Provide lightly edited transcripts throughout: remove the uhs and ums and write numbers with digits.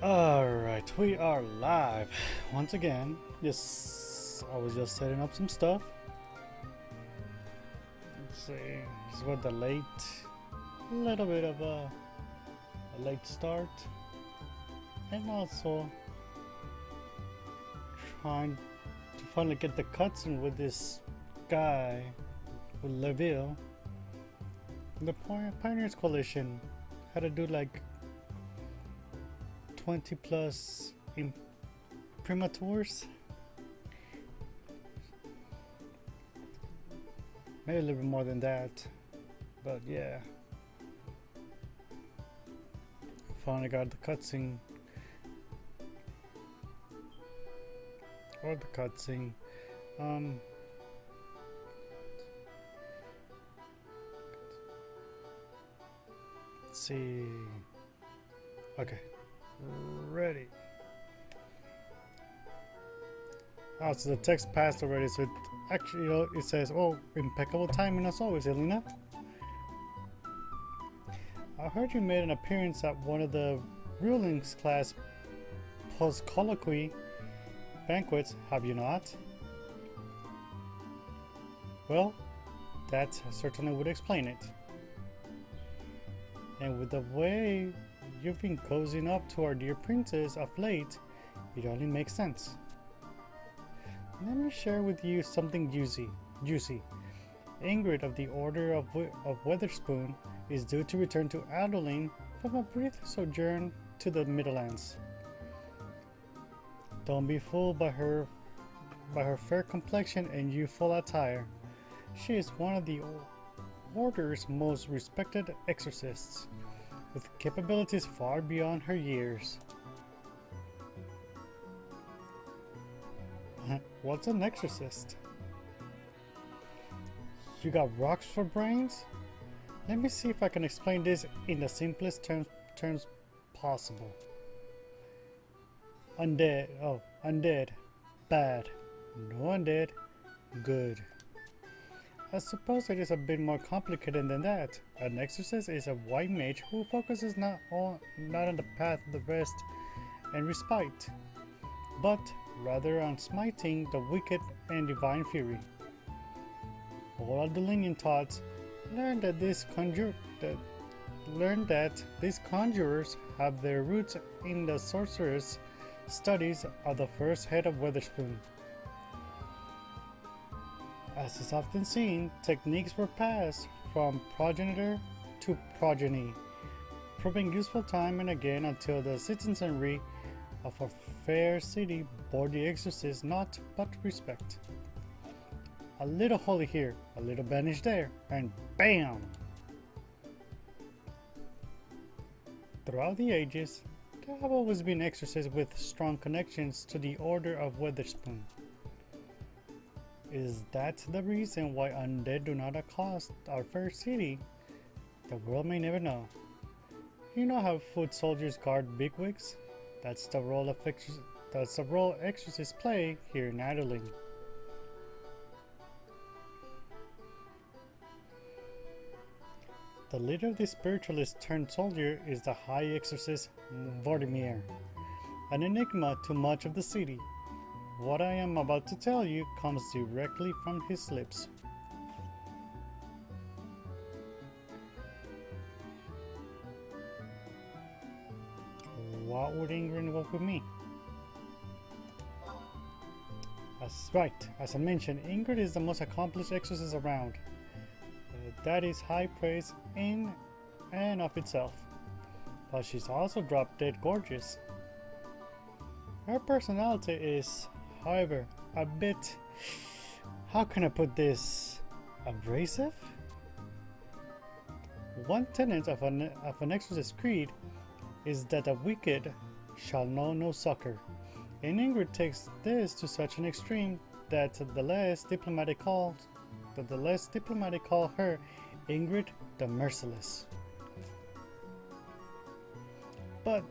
Alright, we are live once again. Yes, I was just setting up some stuff. Let's see, this is what the little bit of a late start. And also trying to finally get the cutscene with this guy, with Leville. The Pioneers Coalition had to do like 20 plus imprimaturs. Maybe a little bit more than that, but yeah. Finally got the cutscene. Or the cutscene. Let's see. Okay. Ready. Oh, so the text passed already, so it actually, it says, oh, impeccable timing as always, Elena. I heard you made an appearance at one of the rulings class post-colloquy banquets, have you not? Well, that certainly would explain it. And with the way you've been cozying up to our dear princess of late, it only makes sense. Let me share with you something juicy. Ingrid of the Order of Weatherspoon is due to return to Adoulin from a brief sojourn to the Middlelands. Don't be fooled by her fair complexion and youthful attire. She is one of the Order's most respected exorcists, with capabilities far beyond her years. What's an exorcist? You got rocks for brains? Let me see if I can explain this in the simplest terms possible. Undead, bad. No undead, good. I suppose it is a bit more complicated than that. An exorcist is a white mage who focuses not on the path of the rest and respite, but rather on smiting the wicked and divine fury. All Adoulinian thoughts learned that these conjurers have their roots in the sorceress studies of the first head of Weatherspoon. As is often seen, techniques were passed from progenitor to progeny, proving useful time and again until the citizenry of a fair city bore the exorcist not but respect. A little holy here, a little banish there, and BAM! Throughout the ages, there have always been exorcists with strong connections to the Order of Weatherspoon. Is that the reason why undead do not accost our fair city? The world may never know. You know how foot soldiers guard bigwigs? That's the role exorcists play here in Adoulin. The leader of the spiritualist turned soldier is the High Exorcist Vortimir, an enigma to much of the city. What I am about to tell you comes directly from his lips. What would Ingrid want with me? That's right, as I mentioned, Ingrid is the most accomplished exorcist around. That is high praise in and of itself. But she's also drop dead gorgeous. Her personality is, however, a bit, how can I put this, abrasive? One tenet of an exorcist creed is that the wicked shall know no succor, and Ingrid takes this to such an extreme that the less diplomatic call her Ingrid the Merciless. But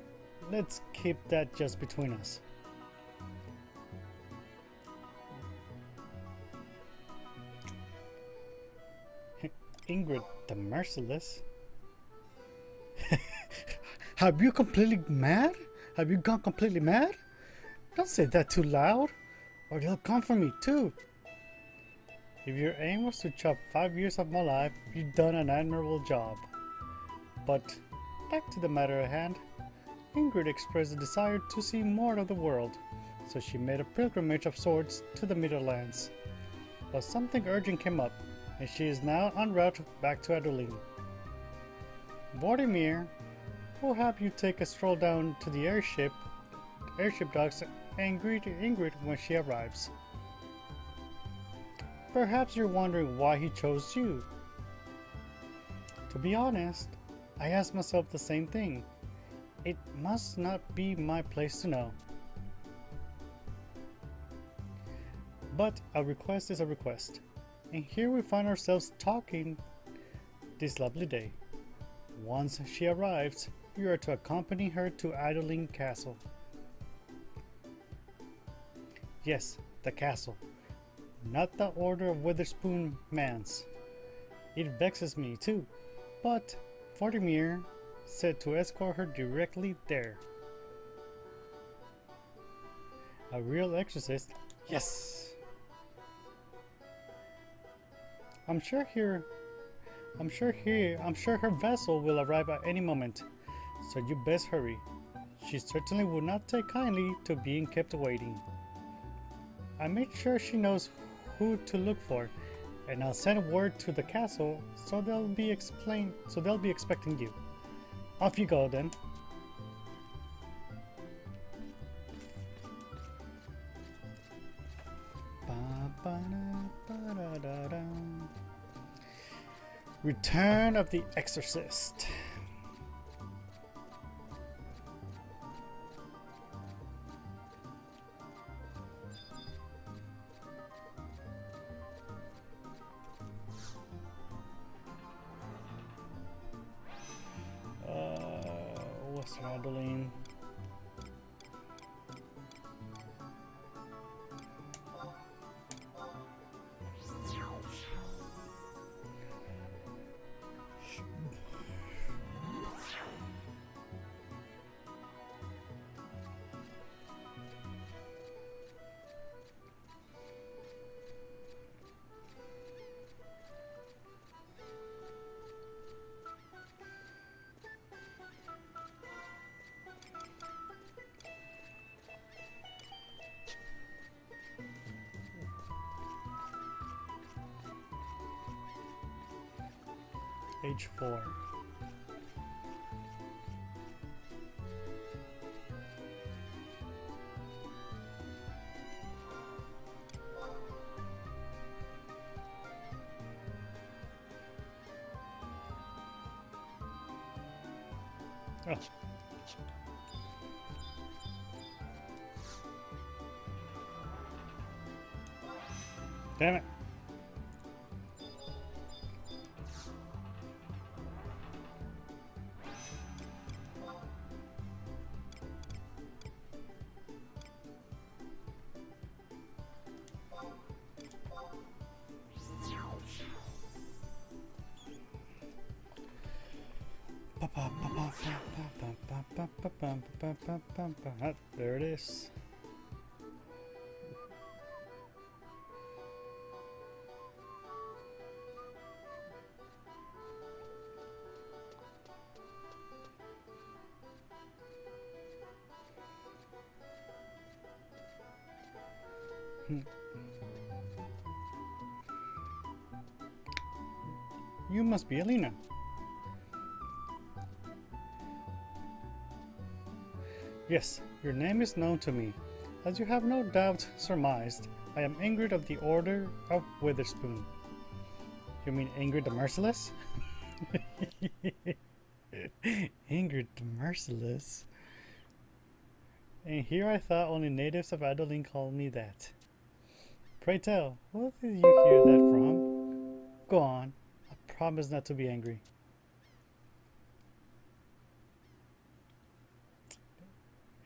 let's keep that just between us. Ingrid the Merciless? Have you completely mad? Have you gone completely mad? Don't say that too loud, or they'll come for me too. If your aim was to chop 5 years of my life, you've done an admirable job. But back to the matter at hand. Ingrid expressed a desire to see more of the world, so she made a pilgrimage of sorts to the Midlands. But something urgent came up, and she is now en route back to Adoulin. Vortimir will have you take a stroll down to the airship docks, and greet Ingrid when she arrives. Perhaps you're wondering why he chose you. To be honest, I asked myself the same thing. It must not be my place to know. But a request is a request, and here we find ourselves talking this lovely day. Once she arrives, you are to accompany her to Adoulin Castle. Yes, the castle, not the Order of Witherspoon Mans. It vexes me too, but Vortimir said to escort her directly there. A real exorcist? Yes! I'm sure her vessel will arrive at any moment, so you best hurry. She certainly would not take kindly to being kept waiting. I made sure she knows who to look for, and I'll send word to the castle so they'll be expecting you. Off you go then. Return of the Exorcist. Western Adoulin. Page 4. Oh. Damn it. There it is. You must be Alina. Yes, your name is known to me. As you have no doubt surmised, I am Ingrid of the Order of Witherspoon. You mean Ingrid the Merciless? Ingrid the Merciless? And here I thought only natives of Adoulin called me that. Pray tell, where did you hear that from? Go on, I promise not to be angry.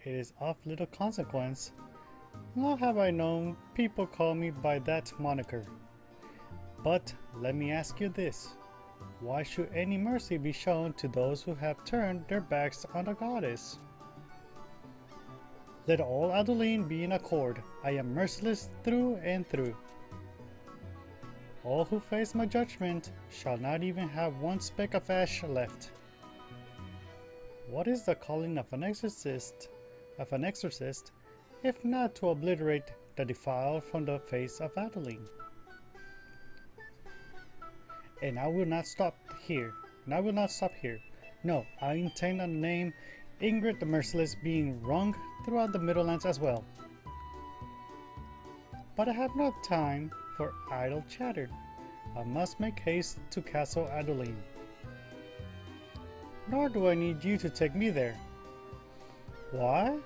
It is of little consequence. Nor have I known people call me by that moniker. But let me ask you this. Why should any mercy be shown to those who have turned their backs on the goddess? Let all Adoulin be in accord. I am merciless through and through. All who face my judgment shall not even have one speck of ash left. What is the calling of an exorcist, if not to obliterate the defiled from the face of Adoulin? And I will not stop here. No, I intend on the name Ingrid the Merciless being rung throughout the Middlelands as well. But I have no time for idle chatter. I must make haste to Castle Adoulin. Nor do I need you to take me there. Why?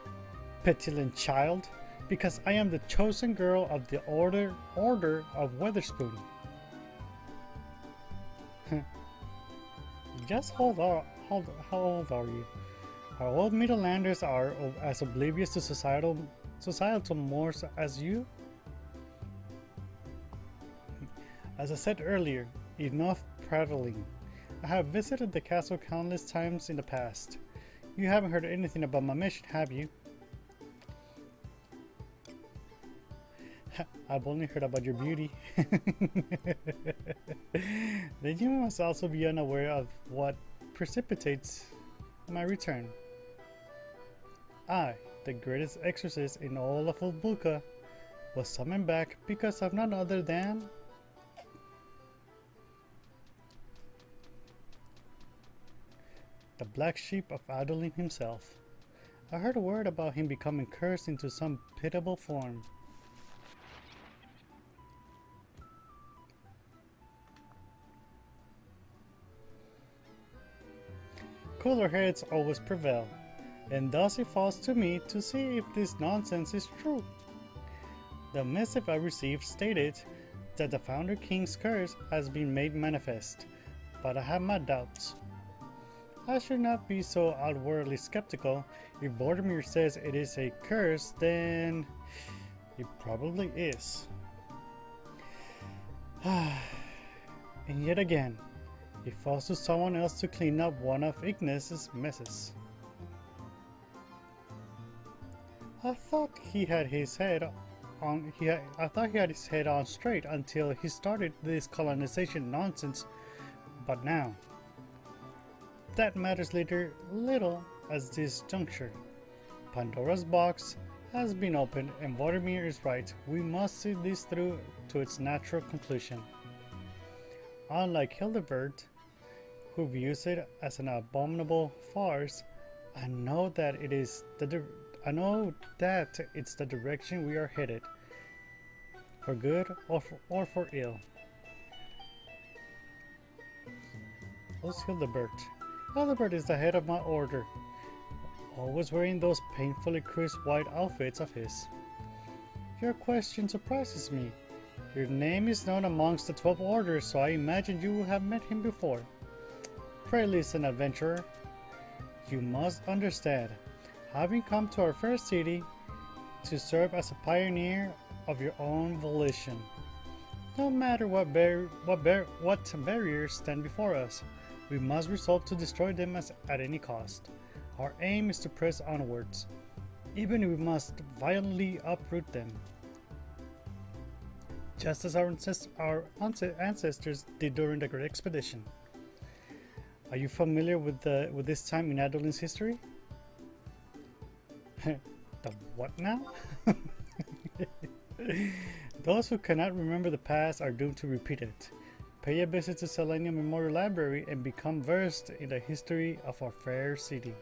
Petulant child, because I am the chosen girl of the Order of Weatherspoon. Just how old are you? Our old Middlelanders are as oblivious to societal mores as you? As I said earlier, enough prattling. I have visited the castle countless times in the past. You haven't heard anything about my mission, have you? I've only heard about your beauty. Then you must also be unaware of what precipitates my return. I, the greatest exorcist in all of Bulka, was summoned back because of none other than the black sheep of Adoulin himself. I heard a word about him becoming cursed into some pitiable form. Cooler heads always prevail, and thus it falls to me to see if this nonsense is true. The missive I received stated that the Founder King's curse has been made manifest, but I have my doubts. I should not be so outwardly skeptical. If Vortimir says it is a curse, then it probably is. And yet again, it falls to someone else to clean up one of Ignis's messes. I thought he had his head on straight until he started this colonization nonsense, but now that matters little at this juncture. Pandora's box has been opened, and Vortimir is right. We must see this through to its natural conclusion. Unlike Hildebert, who views it as an abominable farce, I know that it's the direction we are headed, for good or for ill. Who's Hildebert? Hildebert is the head of my order, always wearing those painfully crisp white outfits of his. Your question surprises me. Your name is known amongst the 12 orders, so I imagine you have met him before. Pray listen, adventurer. You must understand, having come to our first city to serve as a pioneer of your own volition. No matter what barriers stand before us, we must resolve to destroy them at any cost. Our aim is to press onwards, even if we must violently uproot them, just as our ancestors did during the Great Expedition. Are you familiar with this time in Adoulin's history? The what now? Those who cannot remember the past are doomed to repeat it. Pay a visit to Selenium Memorial Library and become versed in the history of our fair city.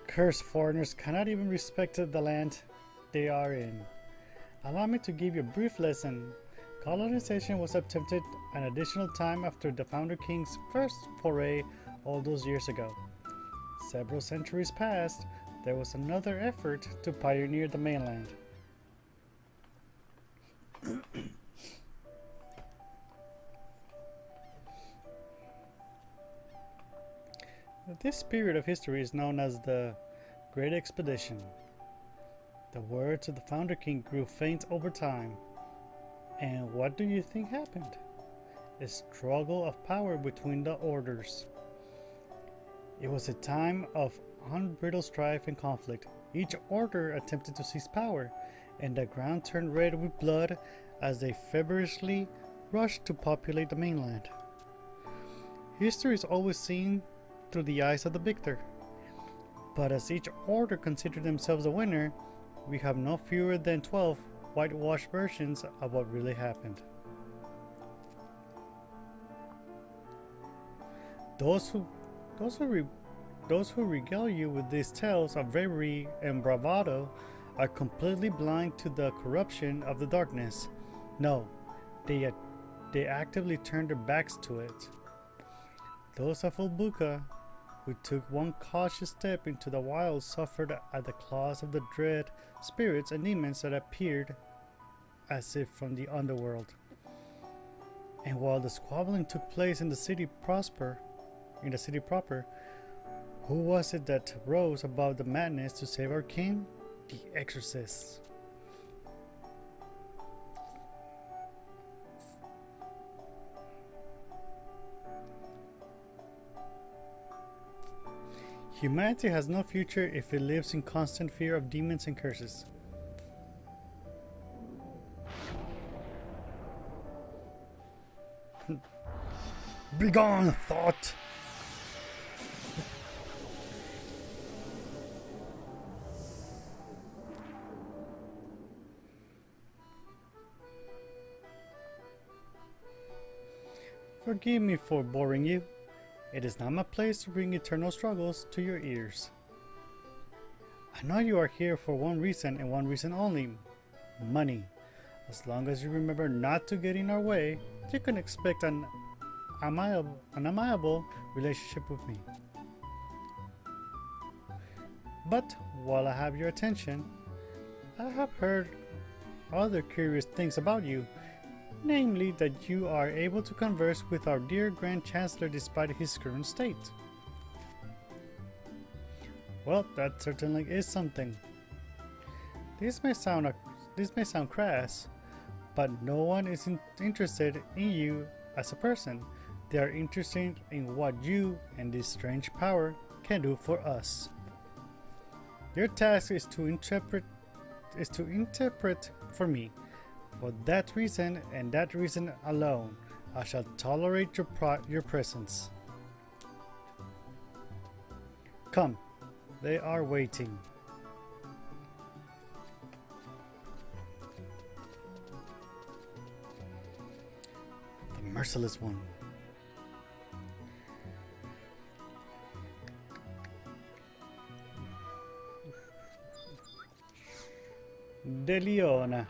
Cursed foreigners cannot even respect the land they are in. Allow me to give you a brief lesson. Colonization was attempted an additional time after the Founder King's first foray all those years ago. Several centuries passed, there was another effort to pioneer the mainland. This period of history is known as the Great Expedition. The words of the Founder King grew faint over time. And what do you think happened? A struggle of power between the orders. It was a time of unbridled strife and conflict. Each order attempted to seize power, and the ground turned red with blood as they feverishly rushed to populate the mainland. History is always seen through the eyes of the victor, but as each order considered themselves a winner, we have no fewer than 12 whitewashed versions of what really happened. Those who regale you with these tales of bravery and bravado are completely blind to the corruption of the darkness. No, they actively turn their backs to it. Those of Ulbuka who took one cautious step into the wild suffered at the claws of the dread spirits and demons that appeared as if from the underworld. And while the squabbling took place in the city proper, who was it that rose above the madness to save our king? The exorcists. Humanity has no future if it lives in constant fear of demons and curses. Begone, thought! Forgive me for boring you. It is not my place to bring eternal struggles to your ears. I know you are here for one reason and one reason only: money. As long as you remember not to get in our way, you can expect an amiable relationship with me. But while I have your attention, I have heard other curious things about you. Namely, that you are able to converse with our dear Grand Chancellor despite his current state. Well, that certainly is something. This may sound crass, but no one is interested in you as a person. They are interested in what you and this strange power can do for us. Your task is to interpret for me. For that reason, and that reason alone, I shall tolerate your presence. Come, they are waiting. The merciless one. De Leona.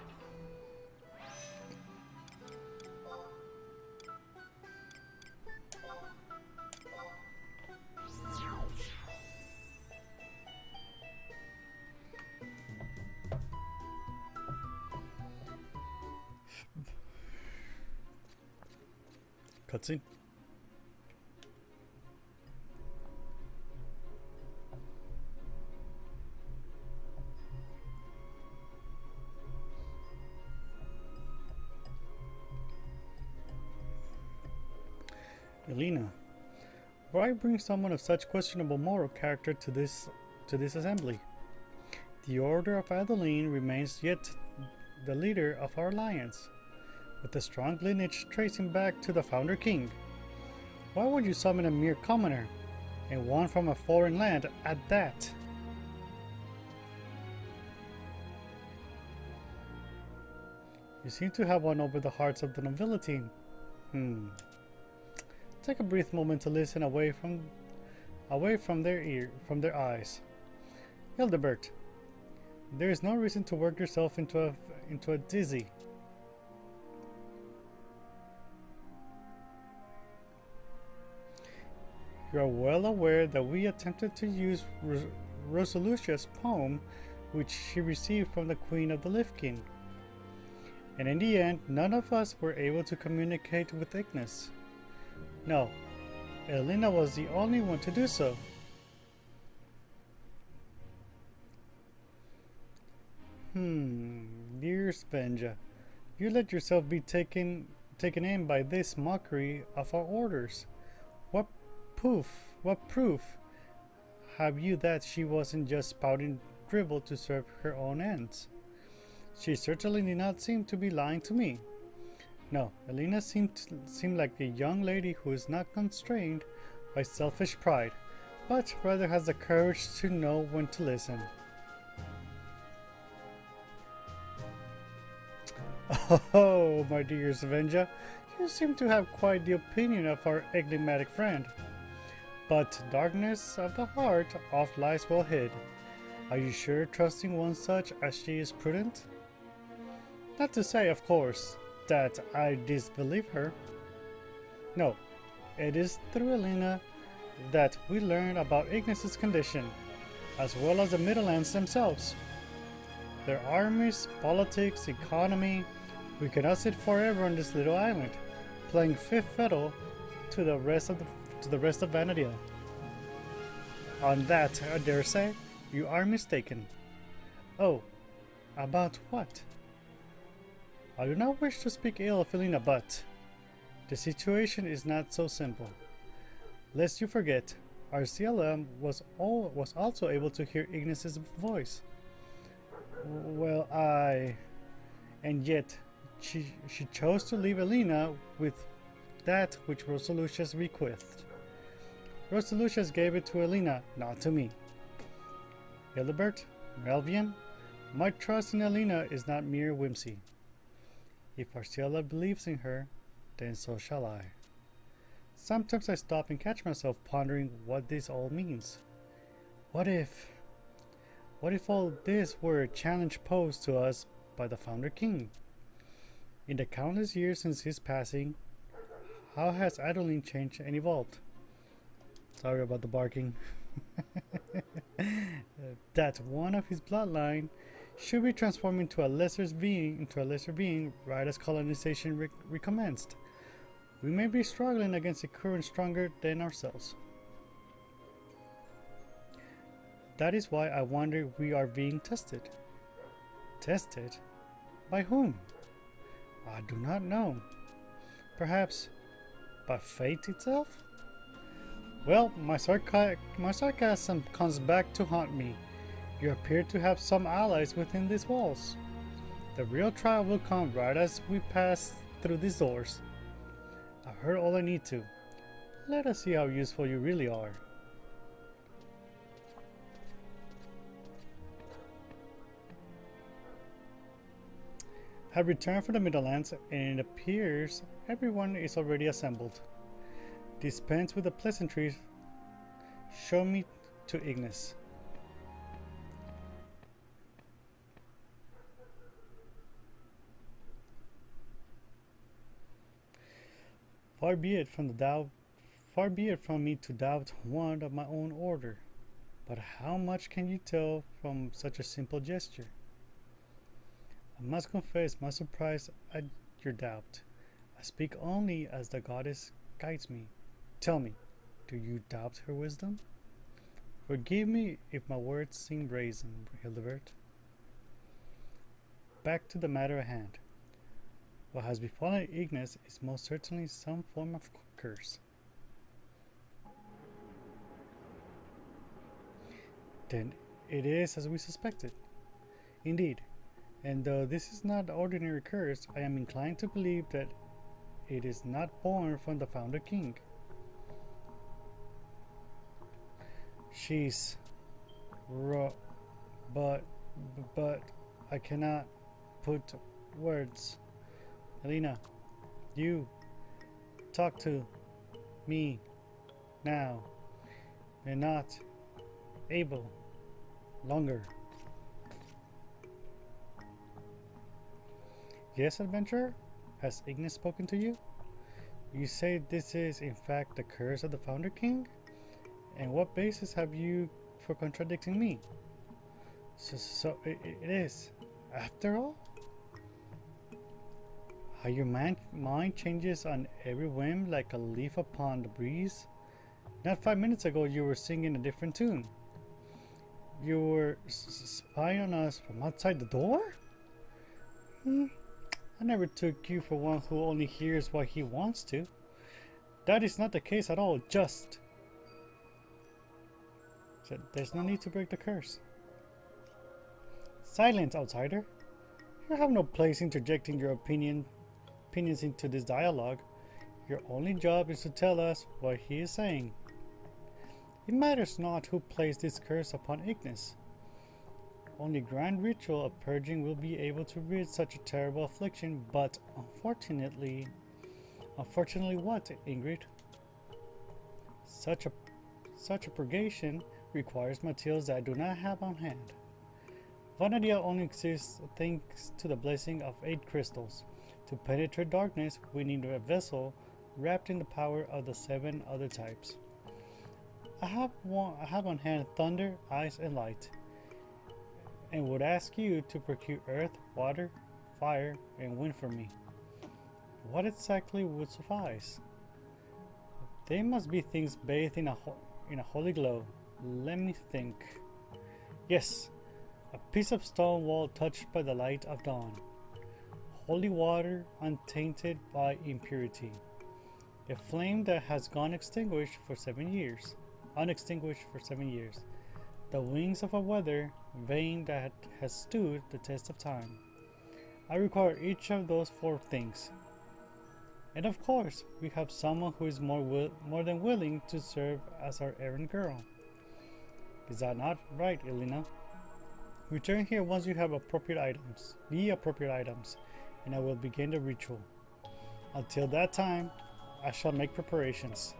Cutscene. Elena, why bring someone of such questionable moral character to this assembly? The Order of Adoulin remains yet the leader of our alliance, with a strong lineage tracing back to the founder king. Why would you summon a mere commoner, and one from a foreign land at that? You seem to have won over the hearts of the nobility. Take a brief moment to listen away from their eyes. Hildebert, there is no reason to work yourself into a dizzy. You are well aware that we attempted to use Rosalucia's poem, which she received from the Queen of the Lifkin, and in the end, none of us were able to communicate with Ignis. No, Elena was the only one to do so. Dear Spenja, you let yourself be taken in by this mockery of our orders. What proof have you that she wasn't just spouting dribble to serve her own ends. She certainly did not seem to be lying to me. No, Elena seemed like a young lady who is not constrained by selfish pride, but rather has the courage to know when to listen. Oh, my dear Svenja, you seem to have quite the opinion of our enigmatic friend. But darkness of the heart oft lies well hid. Are you sure trusting one such as she is prudent? Not to say, of course, that I disbelieve her. No, it is through Elena that we learn about Ignis's condition, as well as the Middlelands themselves. Their armies, politics, economy. We cannot sit forever on this little island, playing fifth fiddle to the rest of Vanadia. On that, I dare say, you are mistaken. Oh, about what? I do not wish to speak ill of Elena, but the situation is not so simple. Lest you forget, Arciela was also able to hear Ignis's voice. Well, and yet she chose to leave Elena with that which Rosalucius bequeathed. Rosalucius gave it to Elena, not to me. Hildebert, Melvian, my trust in Elena is not mere whimsy. If Arciela believes in her, then so shall I. Sometimes I stop and catch myself pondering what this all means. What if all this were a challenge posed to us by the Founder King? In the countless years since his passing, how has Adoulin changed and evolved? Sorry about the barking. That one of his bloodline should be transformed into a lesser being right as colonization recommenced. We may be struggling against a current stronger than ourselves. That is why I wonder we are being tested. Tested? By whom? I do not know. Perhaps by fate itself? Well, my sarcasm comes back to haunt me. You appear to have some allies within these walls. The real trial will come right as we pass through these doors. I've heard all I need to. Let us see how useful you really are. Have returned from the Middlelands, and it appears everyone is already assembled. Dispense with the pleasantries. Show me to Ignis. Far be it from me to doubt one of my own order, but how much can you tell from such a simple gesture? I must confess my surprise at your doubt. I speak only as the goddess guides me. Tell me, do you doubt her wisdom? Forgive me if my words seem brazen, Hildebert. Back to the matter at hand. What has befallen Ignis is most certainly some form of curse. Then it is as we suspected. Indeed, and though this is not ordinary curse, I am inclined to believe that it is not born from the Founder King. She's but I cannot put words. Elena, you talk to me now. You're not able longer. Yes, adventurer? Has Ignis spoken to you? You say this is in fact the curse of the Founder King? And what basis have you for contradicting me? So it is, after all? How your mind changes on every whim like a leaf upon the breeze? Not 5 minutes ago you were singing a different tune. You were spying on us from outside the door? I never took you for one who only hears what he wants to. That is not the case at all, just. So there's no need to break the curse. Silence, outsider. You have no place interjecting your opinions into this dialogue. Your only job is to tell us what he is saying. It matters not who placed this curse upon Ignis. Only grand ritual of purging will be able to rid such a terrible affliction, but unfortunately what, Ingrid? Such a purgation requires materials that I do not have on hand. Vanadia only exists thanks to the blessing of 8 crystals. To penetrate darkness, we need a vessel wrapped in the power of the 7 other types. I have on hand thunder, ice, and light, and would ask you to procure earth, water, fire, and wind for me. What exactly would suffice? They must be things bathed in a holy glow. Let me think. Yes, a piece of stone wall touched by the light of dawn. Holy water untainted by impurity. A flame that has gone unextinguished for 7 years. The wings of a weather vane that has stood the test of time. I require each of those 4 things. And of course, we have someone who is more than willing to serve as our errand girl. Is that not right, Elena? Return here once you have the appropriate items, and I will begin the ritual. Until that time, I shall make preparations.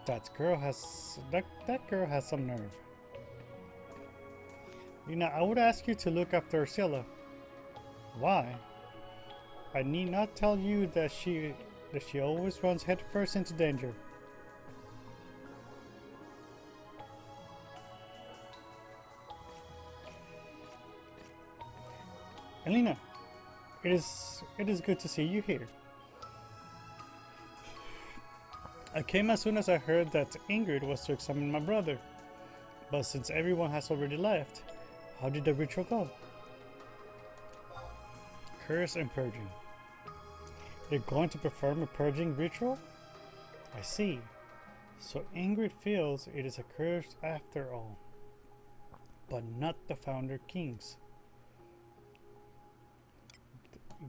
That girl has some nerve. I would ask you to look after Ursula. Why? I need not tell you that she always runs headfirst into danger. Elena, it is good to see you here. I came as soon as I heard that Ingrid was to examine my brother. But since everyone has already left, how did the ritual go? Curse and purging. They're going to perform a purging ritual? I see. So Ingrid feels it is a curse after all. But not the Founder Kings.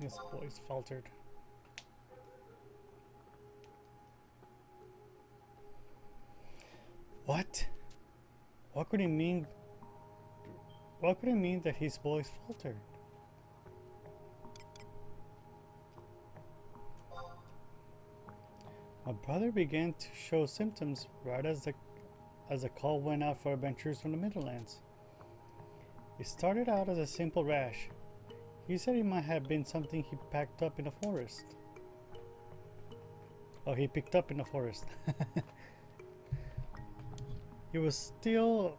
His voice faltered. What? What could it mean? What could it mean that his voice faltered? My brother began to show symptoms right as the call went out for adventurers from the Middlelands. It started out as a simple rash. He said it might have been something he packed up in the forest. Oh, he picked up in the forest. He was still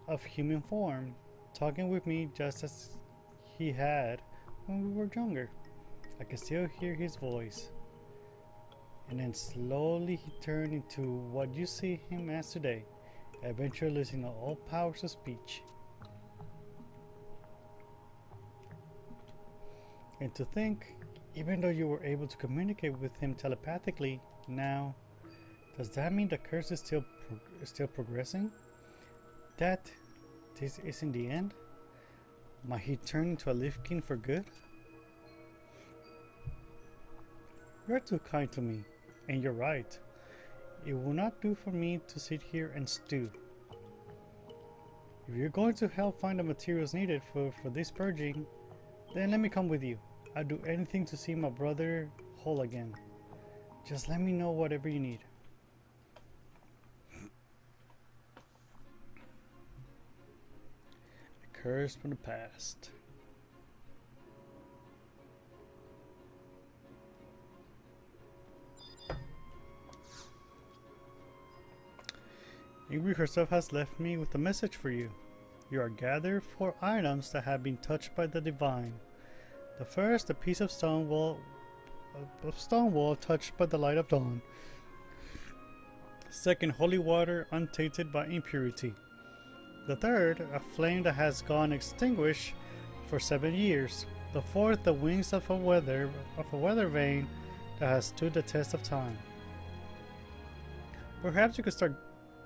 of human form, talking with me just as he had when we were younger. I could still hear his voice. And then slowly he turned into what you see him as today, eventually losing all powers of speech. And to think, even though you were able to communicate with him telepathically, now, does that mean the curse is still progressing? That this isn't the end? Might he turn into a Leaf King for good? You're too kind to me, and you're right. It will not do for me to sit here and stew. If you're going to help find the materials needed for this purging, then let me come with you. I'd do anything to see my brother whole again. Just let me know whatever you need. A curse from the past. Ingrid herself has left me with a message for you. You are gathered 4 items that have been touched by the divine. The first, a piece of stone wall touched by the light of dawn. Second, holy water untainted by impurity. The third, a flame that has gone extinguished for 7 years. The fourth, the wings of a weather vane that has stood the test of time. Perhaps you could start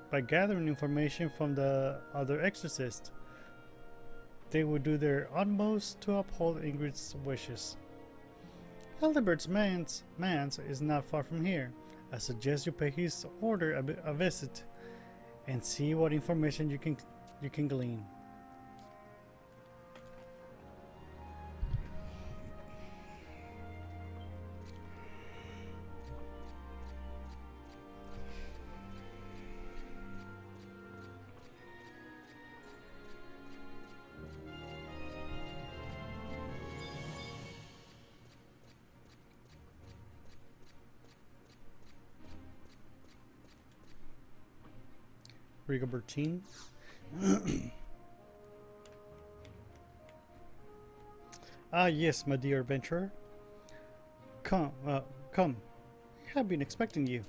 by gathering information from the other exorcists. They would do their utmost to uphold Ingrid's wishes. Hildebert's manse is not far from here. I suggest you pay his order a visit and see what information you can glean. Rigobertine. Ah, yes, my dear adventurer. Come. We have been expecting you.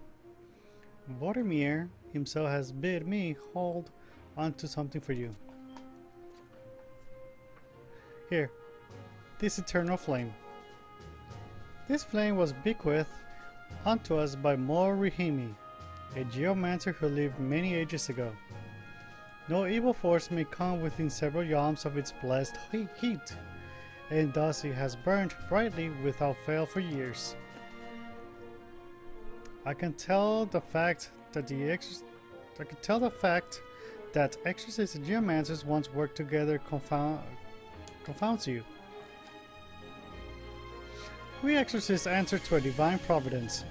Vormir himself has bid me hold on to something for you. Here, this eternal flame. This flame was bequeathed unto us by Mor Rihimi, a geomancer who lived many ages ago. No evil force may come within several yalms of its blessed heat, and thus it has burned brightly without fail for years. I can tell the fact that exorcists and geomancers once worked together confounds you. We exorcists answer to a divine providence,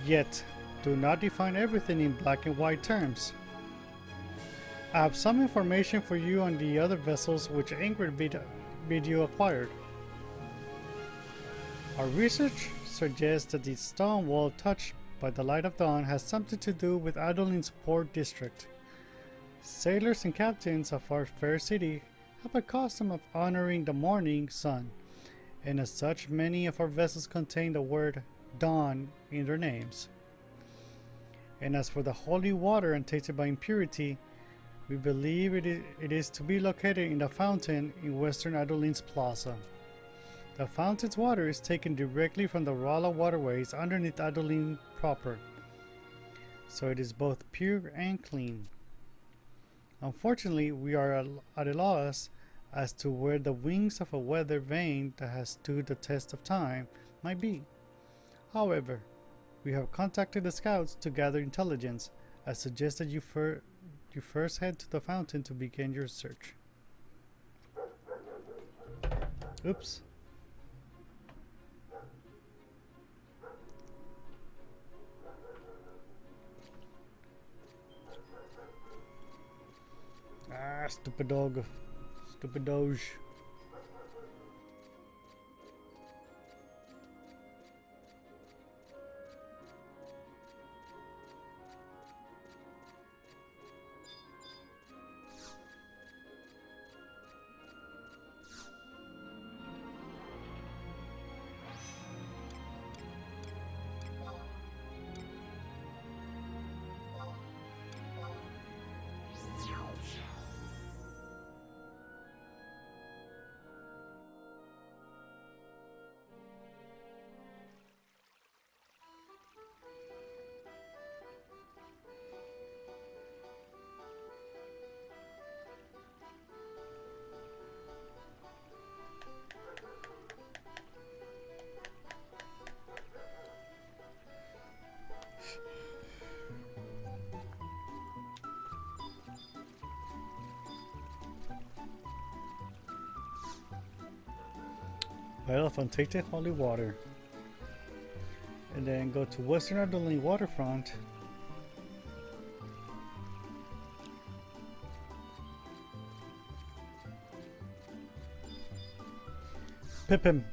yet do not define everything in black and white terms. I have some information for you on the other vessels which Ingrid bid you acquired. Our research suggests that the stone wall touched by the light of dawn has something to do with Adoulin's port district. Sailors and captains of our fair city have a custom of honoring the morning sun, and as such many of our vessels contain the word dawn in their names. And as for the holy water untainted by impurity, we believe it is to be located in the fountain in western Adoulin's plaza. The fountain's water is taken directly from the Rala waterways underneath Adoulin proper, so it is both pure and clean. Unfortunately, we are at a loss as to where the wings of a weather vane that has stood the test of time might be. However, we have contacted the scouts to gather intelligence. I suggest that you first head to the fountain to begin your search. Oops. Ah, stupid dog. Stupid doge. Well, if I'm taking holy water, and then go to Western Adoulin waterfront. Pip him.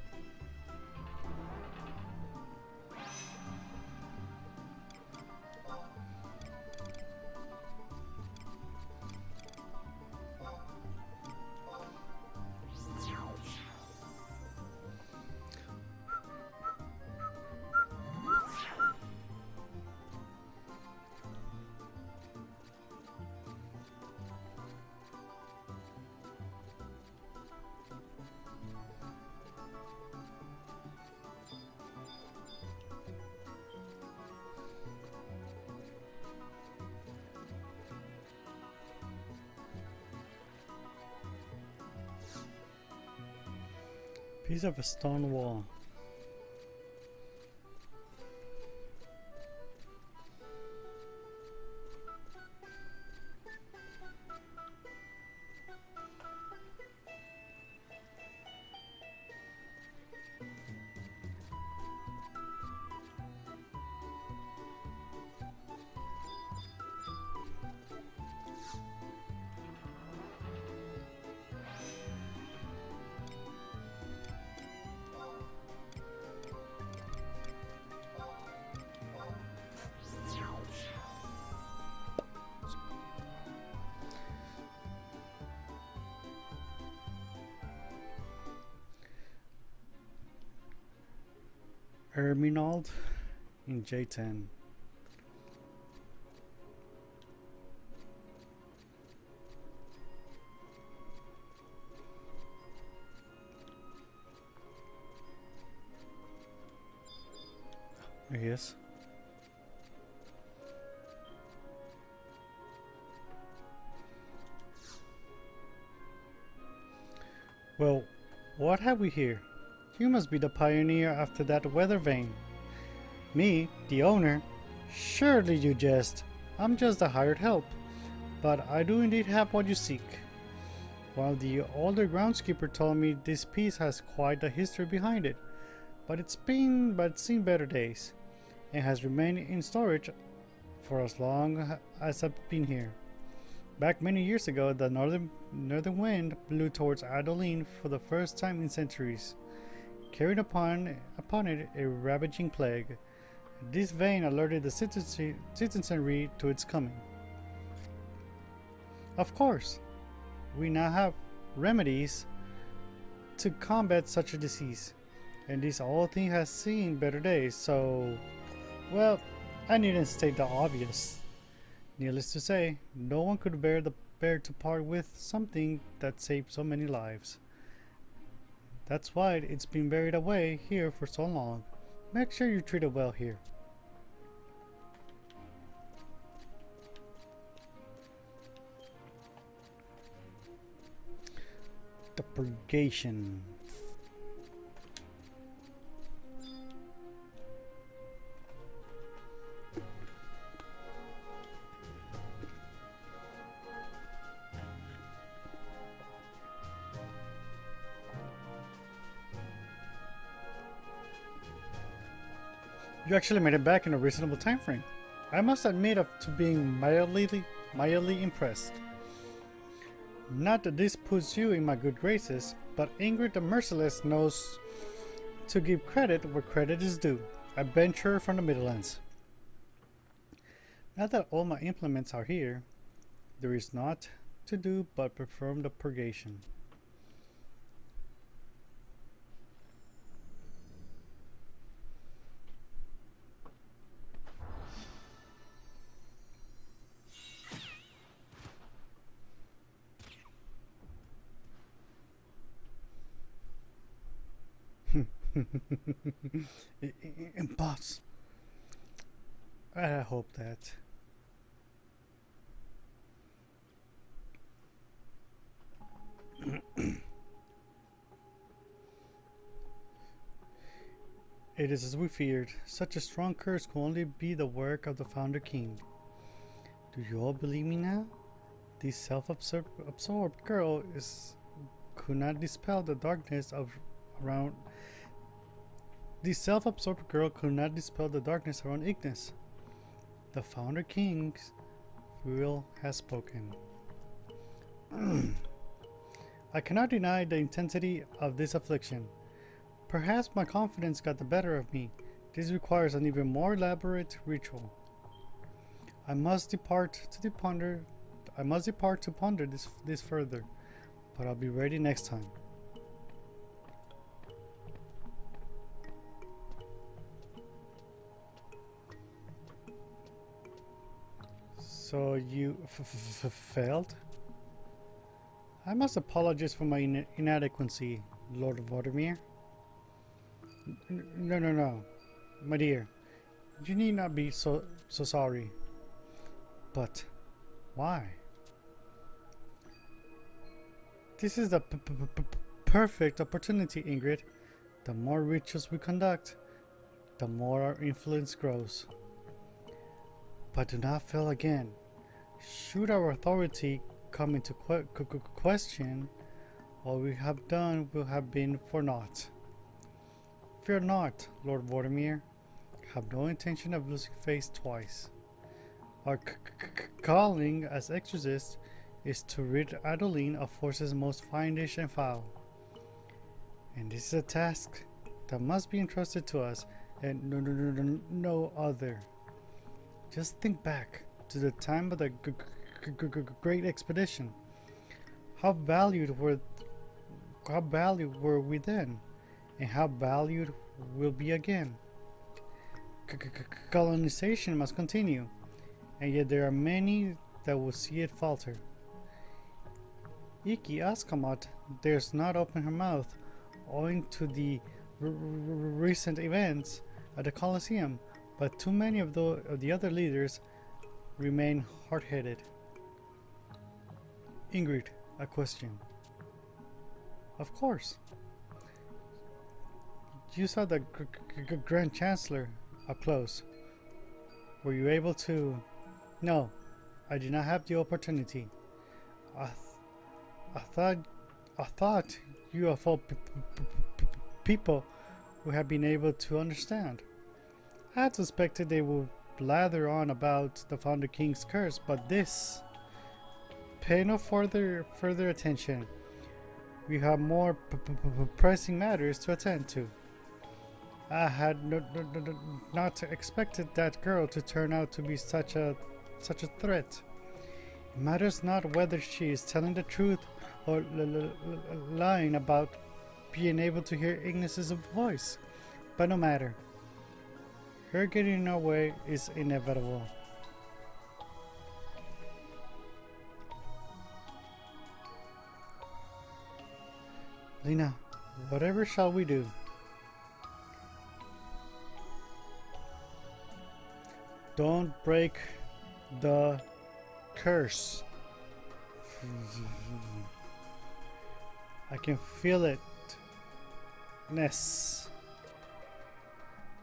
Piece of a stone wall. Erminald in J10. Yes. Well, what have we here? You must be the pioneer after that weather vane. Me, the owner? Surely you jest. I'm just a hired help. But I do indeed have what you seek. While the older groundskeeper told me this piece has quite a history behind it, but it's seen better days, and has remained in storage for as long as I've been here. Back many years ago, the northern wind blew towards Adoulin for the first time in centuries, carrying upon it a ravaging plague. This vein alerted the citizenry to its coming. Of course, we now have remedies to combat such a disease, and this old thing has seen better days, so, well, I needn't state the obvious. Needless to say, no one could bear to part with something that saved so many lives. That's why it's been buried away here for so long. Make sure you treat it well here. The purgation. You actually made it back in a reasonable time frame. I must admit to being mildly impressed. Not that this puts you in my good graces, but Ingrid the Merciless knows to give credit where credit is due. A venturer from the Midlands. Now that all my implements are here, there is naught to do but perform the purgation. Boss, I hope that. It is as we feared. Such a strong curse could only be the work of the Founder King. Do you all believe me now? This self-absorbed girl could not dispel the darkness around. The self-absorbed girl could not dispel the darkness around Ignis. The Founder King's will has spoken. I cannot deny the intensity of this affliction. Perhaps my confidence got the better of me. This requires an even more elaborate ritual. I must depart to ponder this further, but I'll be ready next time. So you failed? I must apologize for my inadequacy, Lord Vladimir. No, my dear. You need not be so sorry. But why? This is the perfect opportunity, Ingrid. The more rituals we conduct, the more our influence grows. But do not fail again. Should our authority come into question, all we have done will have been for naught. Fear not, Lord Vortimir. Have no intention of losing face twice. Our calling as exorcists is to rid Adoulin of forces most fiendish and foul. And this is a task that must be entrusted to us and no other. Just think back to the time of the Great Expedition. How valued were we then, and how valued will be again. Colonization must continue, and yet there are many that will see it falter. Iki Askamat dares not open her mouth owing to the recent events at the Colosseum, but too many of the other leaders remain hard-headed. Ingrid, a question. Of course. You saw the Grand Chancellor up close. Were you able to... No, I did not have the opportunity. I thought UFO people would have been able to understand. I had suspected they would blather on about the Founder King's curse, but this... Pay no further attention. We have more pressing matters to attend to. I had not expected that girl to turn out to be such a threat. It matters not whether she is telling the truth or lying about being able to hear Ignis's voice, but no matter. Her getting in our way is inevitable. Lena, whatever shall we do? Don't break the curse. I can feel it. Ness.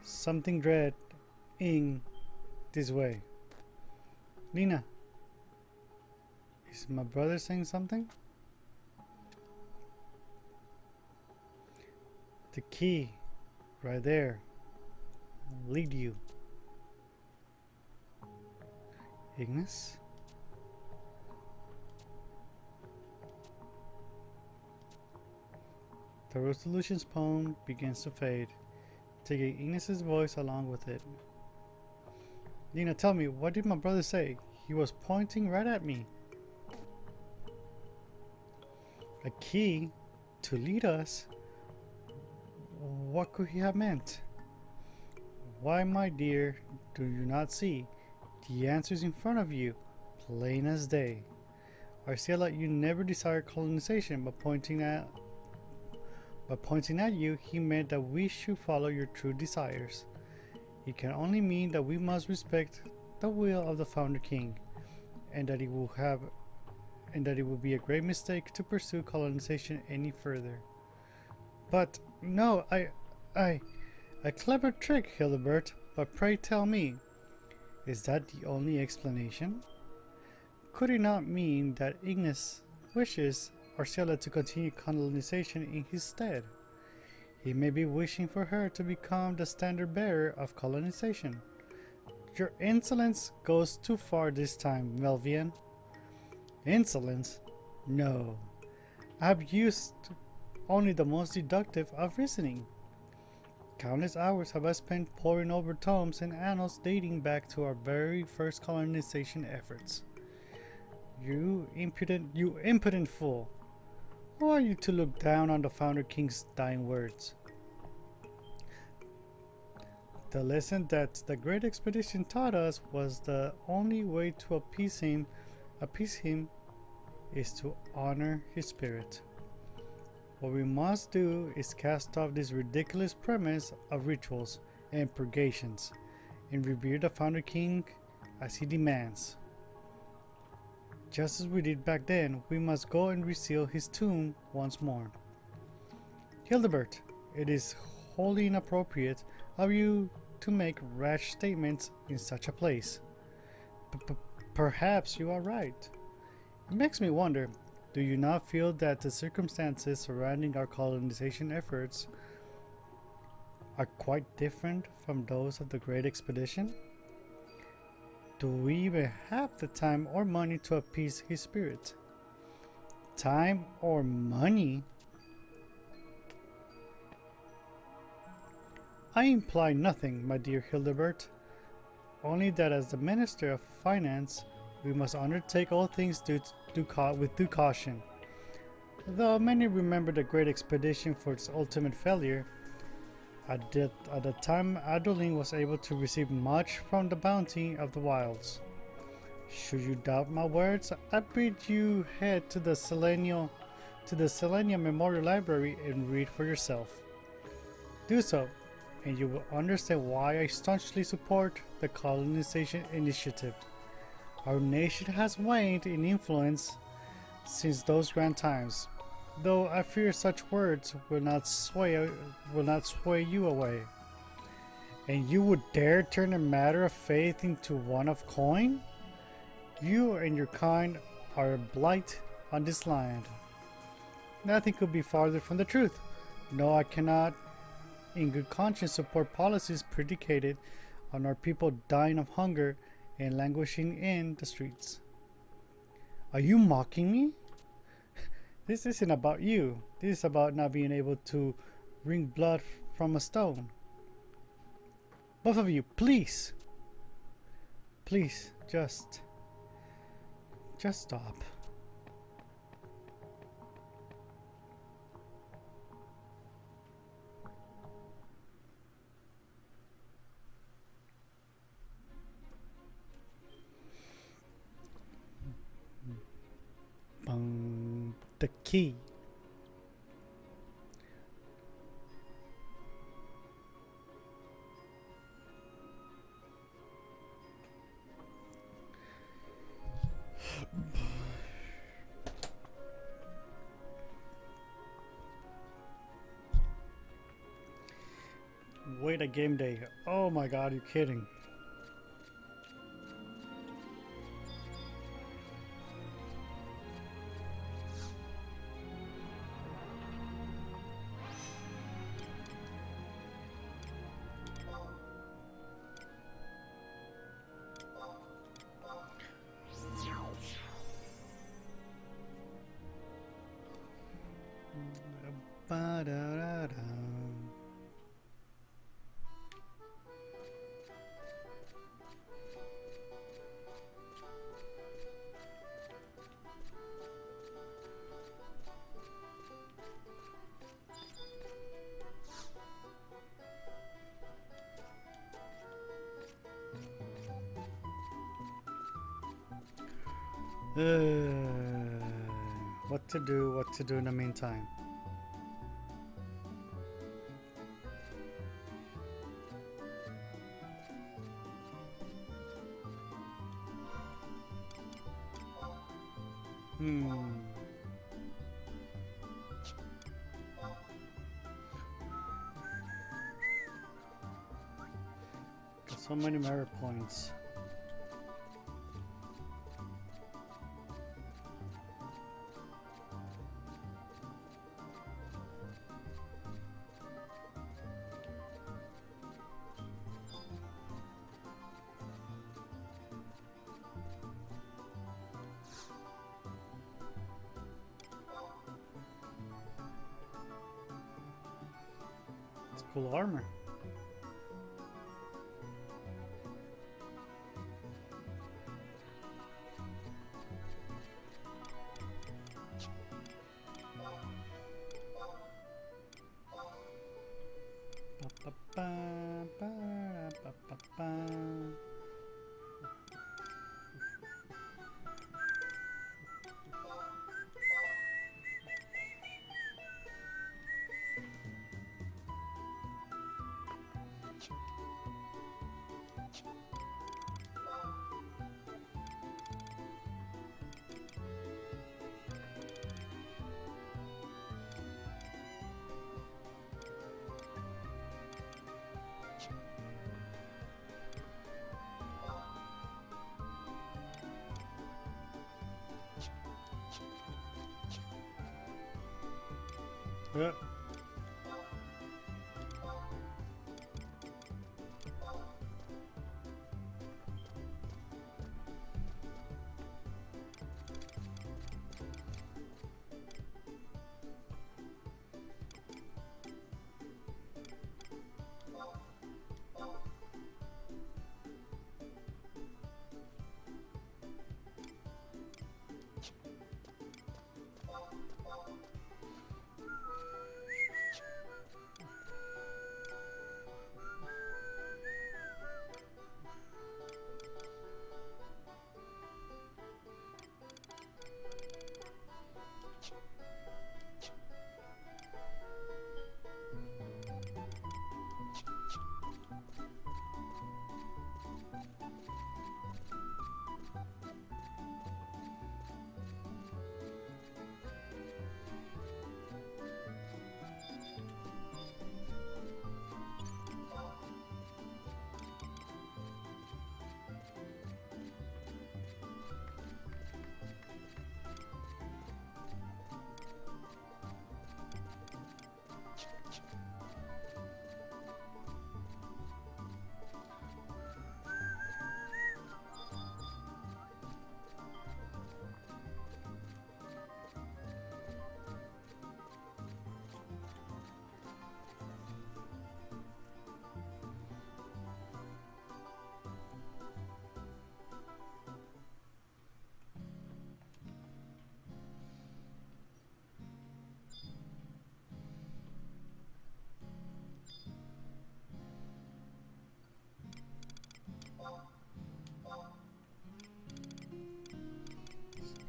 Something dread in this way. Lena, is my brother saying something? The key, right there, lead you. Ignis? The Resolution's poem begins to fade, taking Ignis's voice along with it. Lena, tell me, what did my brother say? He was pointing right at me. A key to lead us? What could he have meant? Why, my dear, do you not see? The answer is in front of you, plain as day. I see that you never desired colonization, but pointing at you, he meant that we should follow your true desires. It can only mean that we must respect the will of the Founder King, and that it will be a great mistake to pursue colonization any further. But no, a clever trick, Hildebert, but pray tell me, is that the only explanation? Could it not mean that Ignis wishes Arcella to continue colonization in his stead? He may be wishing for her to become the standard bearer of colonization. Your insolence goes too far this time, Melvian. Insolence? No. I've used only the most deductive of reasoning. Countless hours have I spent poring over tomes and annals dating back to our very first colonization efforts. You impudent fool! Who are you to look down on the Founder King's dying words? The lesson that the Great Expedition taught us was the only way to appease him is to honor his spirit. What we must do is cast off this ridiculous premise of rituals and purgations and revere the Founder King as he demands. Just as we did back then, we must go and reseal his tomb once more. Hildebert, It is wholly inappropriate of you to make rash statements in such a place. Perhaps you are right. It makes me wonder, do you not feel that the circumstances surrounding our colonization efforts are quite different from those of the Great Expedition? Do we even have the time or money to appease his spirit? Time or money? I imply nothing, my dear Hildebert, only that as the Minister of Finance, we must undertake all things with due caution. Though many remember the Great Expedition for its ultimate failure, at the time Adoulin was able to receive much from the bounty of the wilds. Should you doubt my words, I bid you head to the Selenium Memorial Library and read for yourself. Do so, and you will understand why I staunchly support the colonization initiative. Our nation has waned in influence since those grand times, though I fear such words will not sway you away. And you would dare turn a matter of faith into one of coin? You and your kind are a blight on this land. Nothing could be farther from the truth. No, I cannot in good conscience support policies predicated on our people dying of hunger and languishing in the streets. Are you mocking me? This isn't about you. This is about not being able to wring blood from a stone. Both of you, please. Please, just stop. The key. Wait a game day. Oh my god, you're kidding. Ba-da-da-da. What to do in the meantime? Got so many merit points. It's cool armor. Yeah.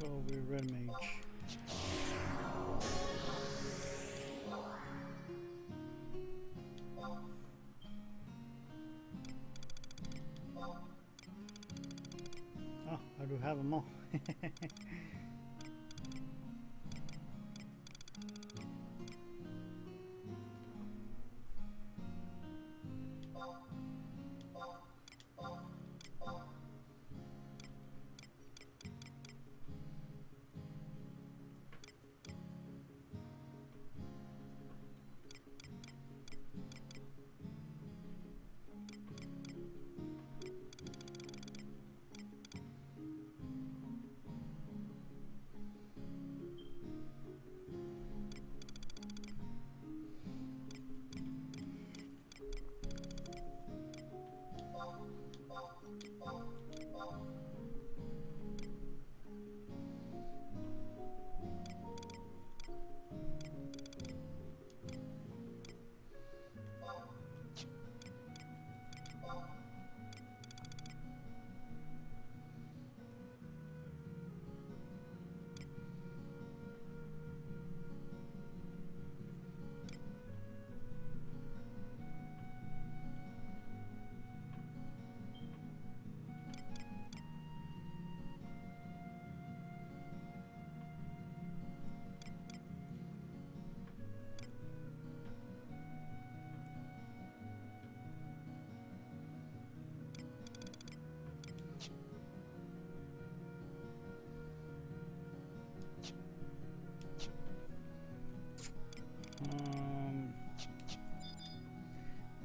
So we red mage. Oh, I do have them all.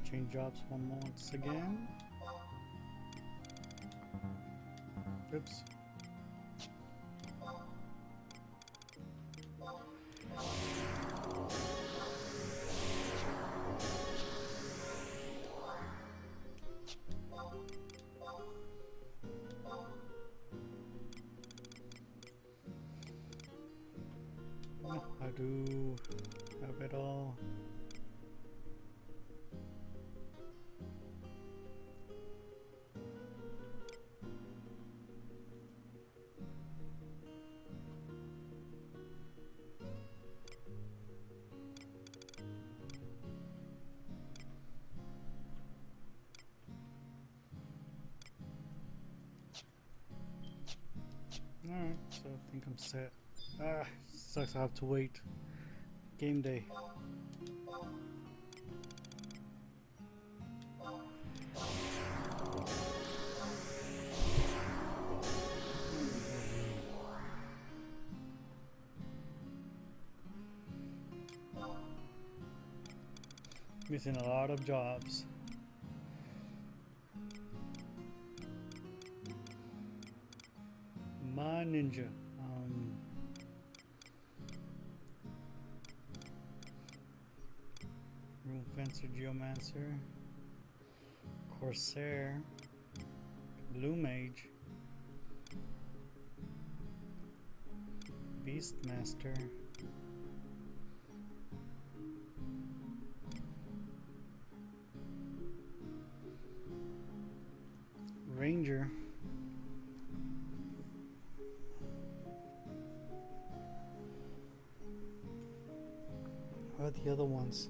Change jobs once again. Oops. I do have it all. Alright, so I think I'm set. Ah, sucks I have to wait. Game day. Missing a lot of jobs. My ninja. Room fencer, geomancer, corsair, blue mage, beastmaster, ranger, what are the other ones?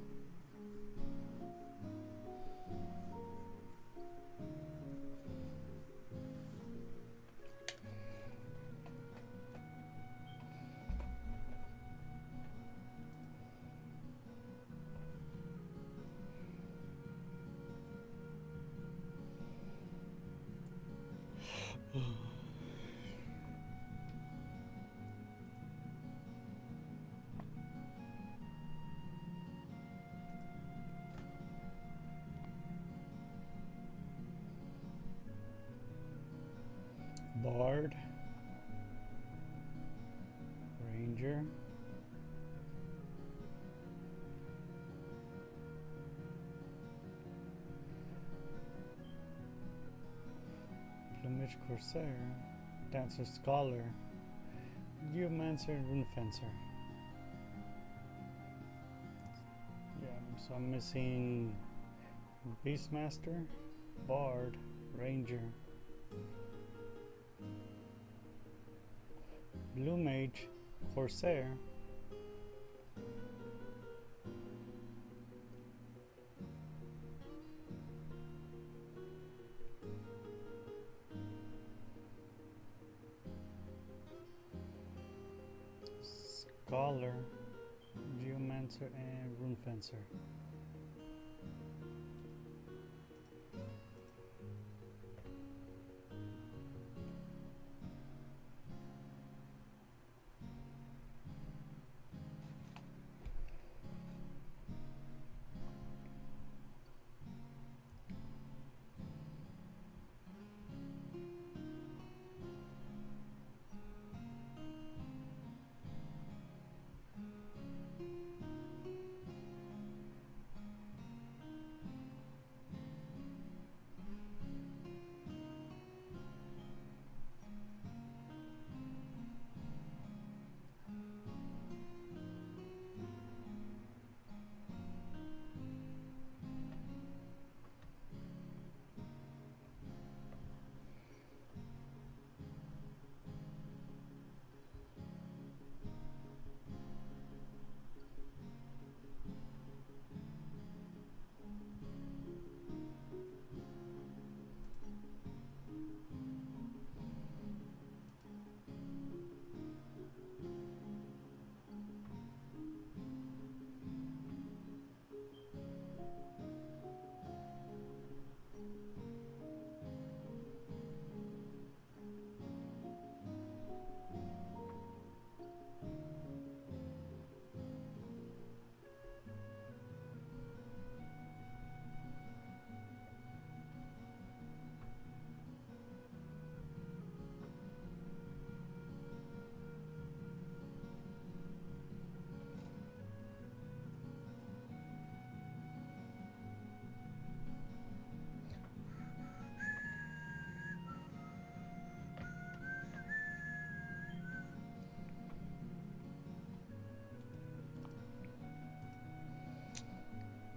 Bard, ranger, plumage, corsair, dancer, scholar, geomancer, and rune fencer. Yeah, so I'm missing beastmaster, bard, ranger, blue mage, corsair, scholar, geomancer, and rune fencer.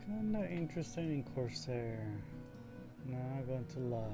Kinda interested in corsair. Not going to lie.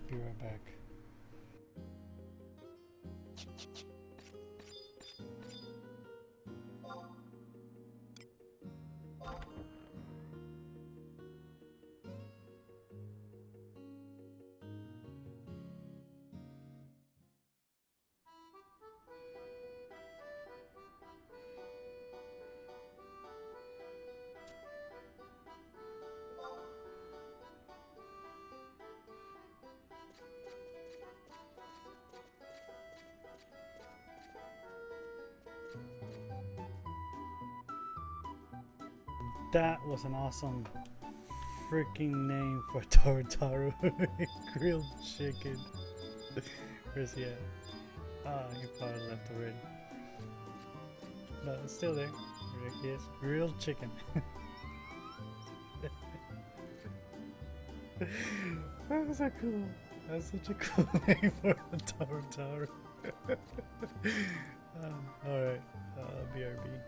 Be right back. That was an awesome freaking name for Tartaru. Grilled chicken. Where's he at? Ah, he probably left already. No, it's still there. There he is. Grilled chicken. That was so cool. That's such a cool name for a Tartaru. Alright, BRB.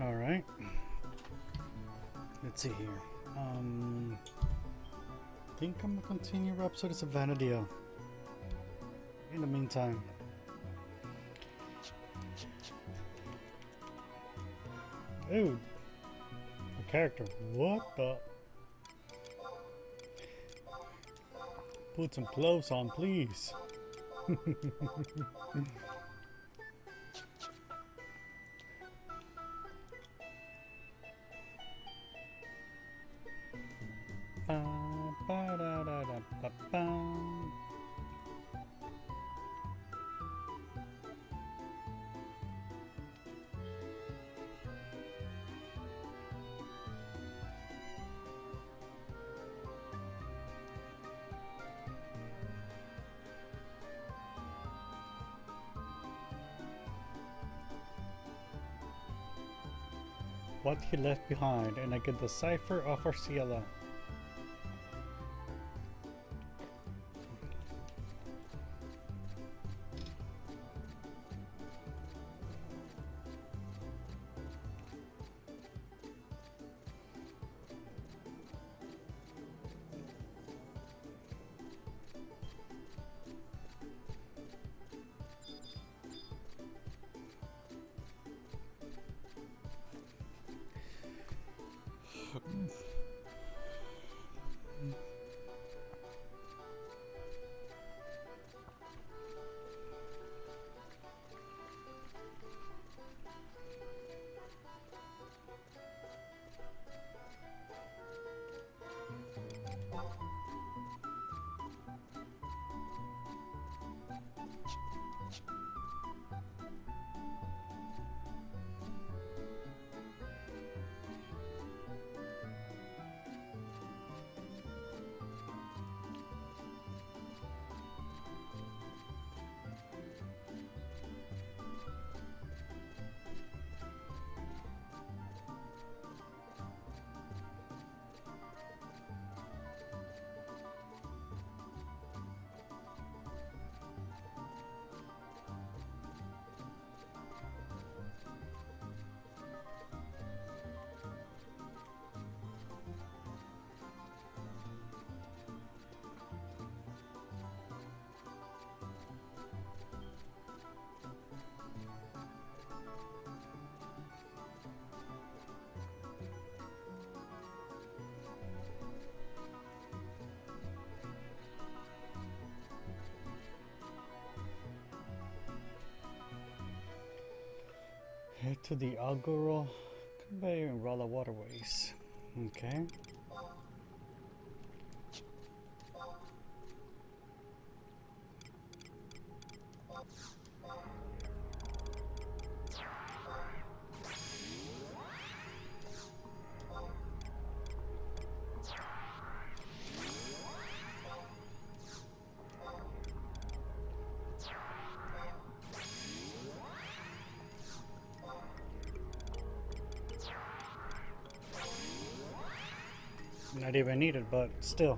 All right. Let's see here. I think I'm gonna continue Rhapsodies of Vanadia. In the meantime. Ooh. A character. What the? Put some clothes on, please. What he left behind, and I get the cipher of Arciela. Head to the Algoro Conveyor and Rolla Waterways. Okay. Not even needed, but still.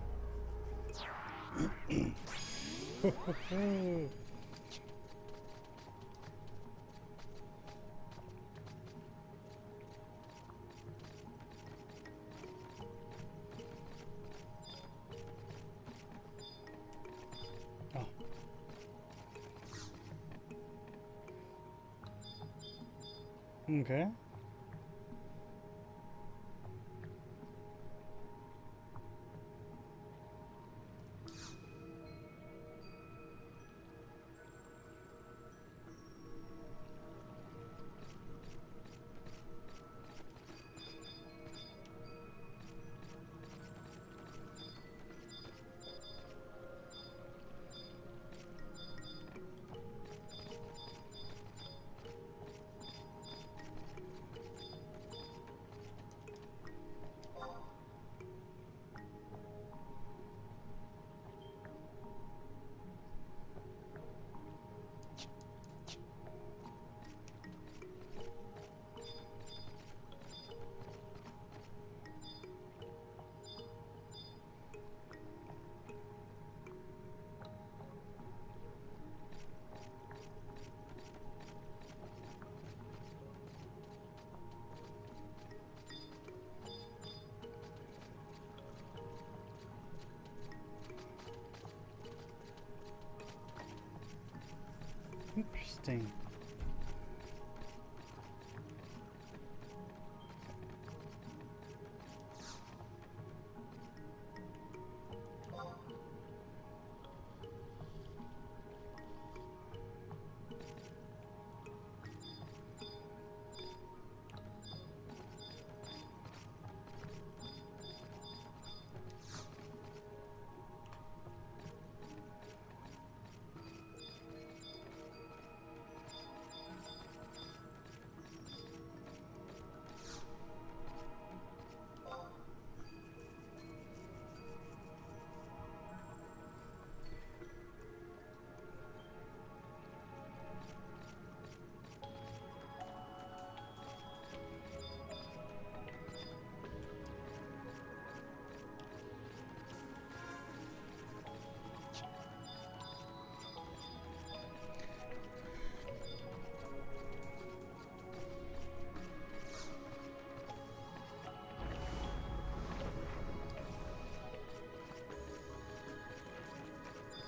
Oh. Okay. Interesting.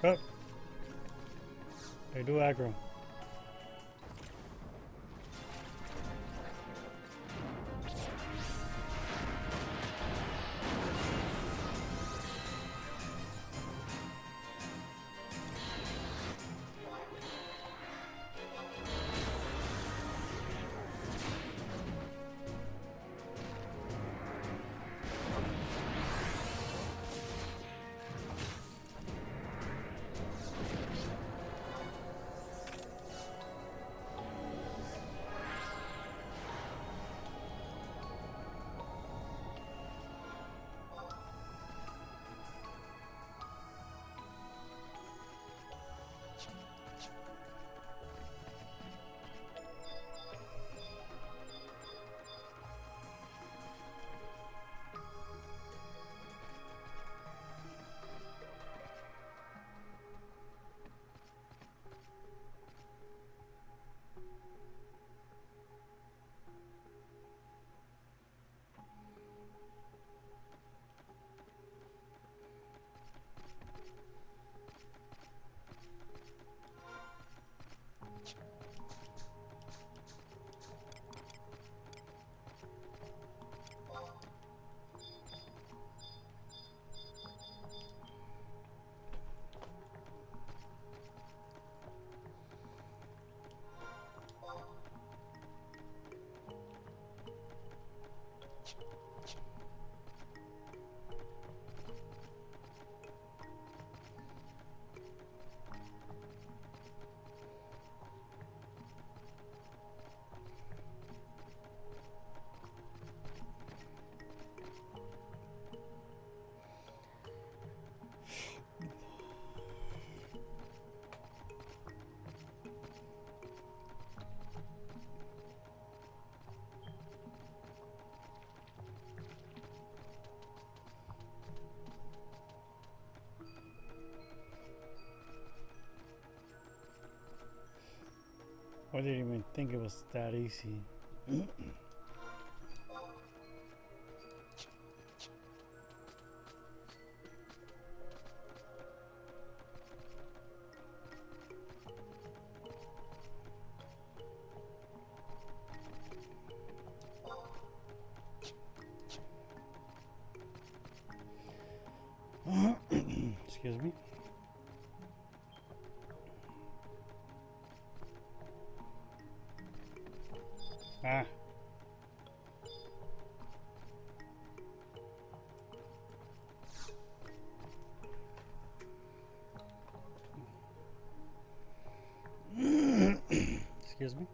Oh, they do aggro. I didn't even think it was that easy. Excuse me. Ah. Excuse me.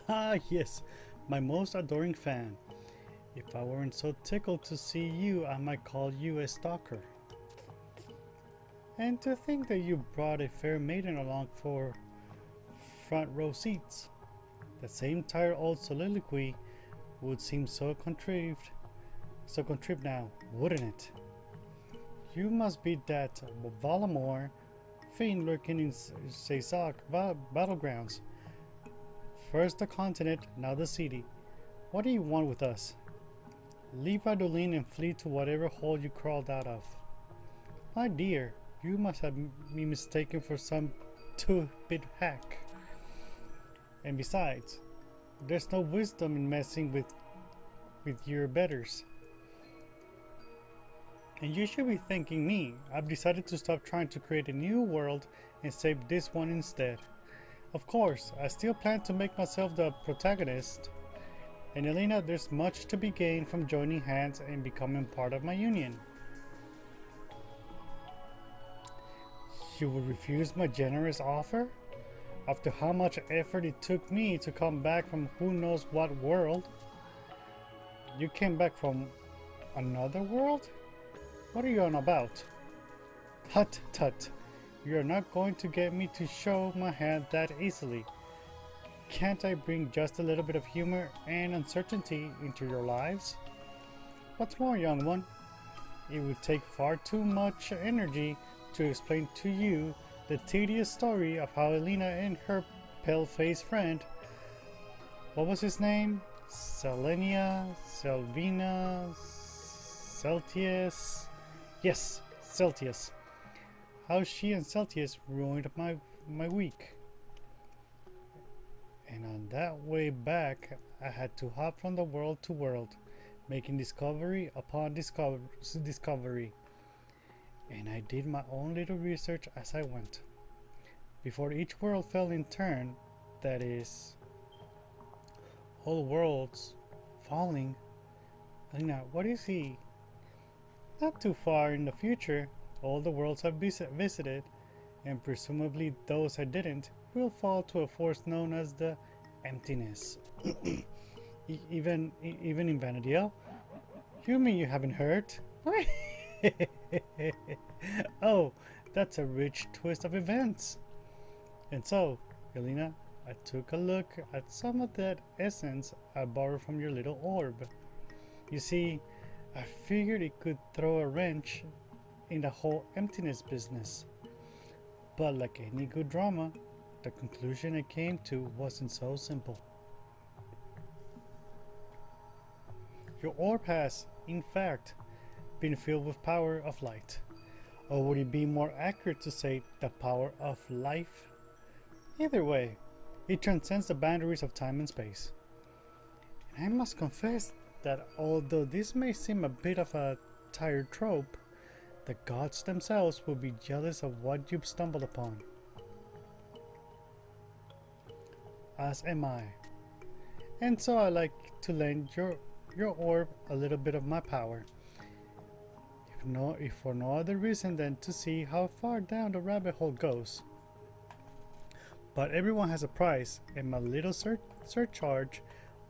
Ah, yes, my most adoring fan. If I weren't so tickled to see you, I might call you a stalker. And to think that you brought a fair maiden along for front row seats. The same tired old soliloquy would seem so contrived now, wouldn't it? You must be that Valamore fiend lurking in Sazak battlegrounds. First the continent, now the city. What do you want with us? Leave Adoulin and flee to whatever hole you crawled out of. My dear, you must have me mistaken for some two-bit hack. And besides, there's no wisdom in messing with your betters. And you should be thanking me. I've decided to stop trying to create a new world and save this one instead. Of course, I still plan to make myself the protagonist. And Elena, there's much to be gained from joining hands and becoming part of my union. You would refuse my generous offer? After how much effort it took me to come back from who knows what world? You came back from another world? What are you on about? Tut tut. You are not going to get me to show my hand that easily. Can't I bring just a little bit of humor and uncertainty into your lives? What's more, young one, it would take far too much energy to explain to you the tedious story of how Elena and her pale-faced friend, what was his name? Selenia, Selvina, Celtius. Yes, Celtius. How she and Celtius ruined my week. And on that way back, I had to hop from the world to world, making discovery upon discovery. And I did my own little research as I went. Before each world fell in turn, that is, whole worlds falling. Elena, what is he? Not too far in the future, all the worlds have visited, and presumably those I didn't will fall to a force known as the emptiness. Even in Vanadiel? You mean you haven't heard? Oh, that's a rich twist of events. And so, Elena, I took a look at some of that essence I borrowed from your little orb. You see, I figured it could throw a wrench in the whole emptiness business. But like any good drama, the conclusion I came to wasn't so simple. Your orb has, in fact, been filled with power of light. Or would it be more accurate to say the power of life? Either way, it transcends the boundaries of time and space. And I must confess that although this may seem a bit of a tired trope, the gods themselves will be jealous of what you've stumbled upon. As am I. And so I like to lend your orb a little bit of my power. If for no other reason than to see how far down the rabbit hole goes. But everyone has a price, and my little surcharge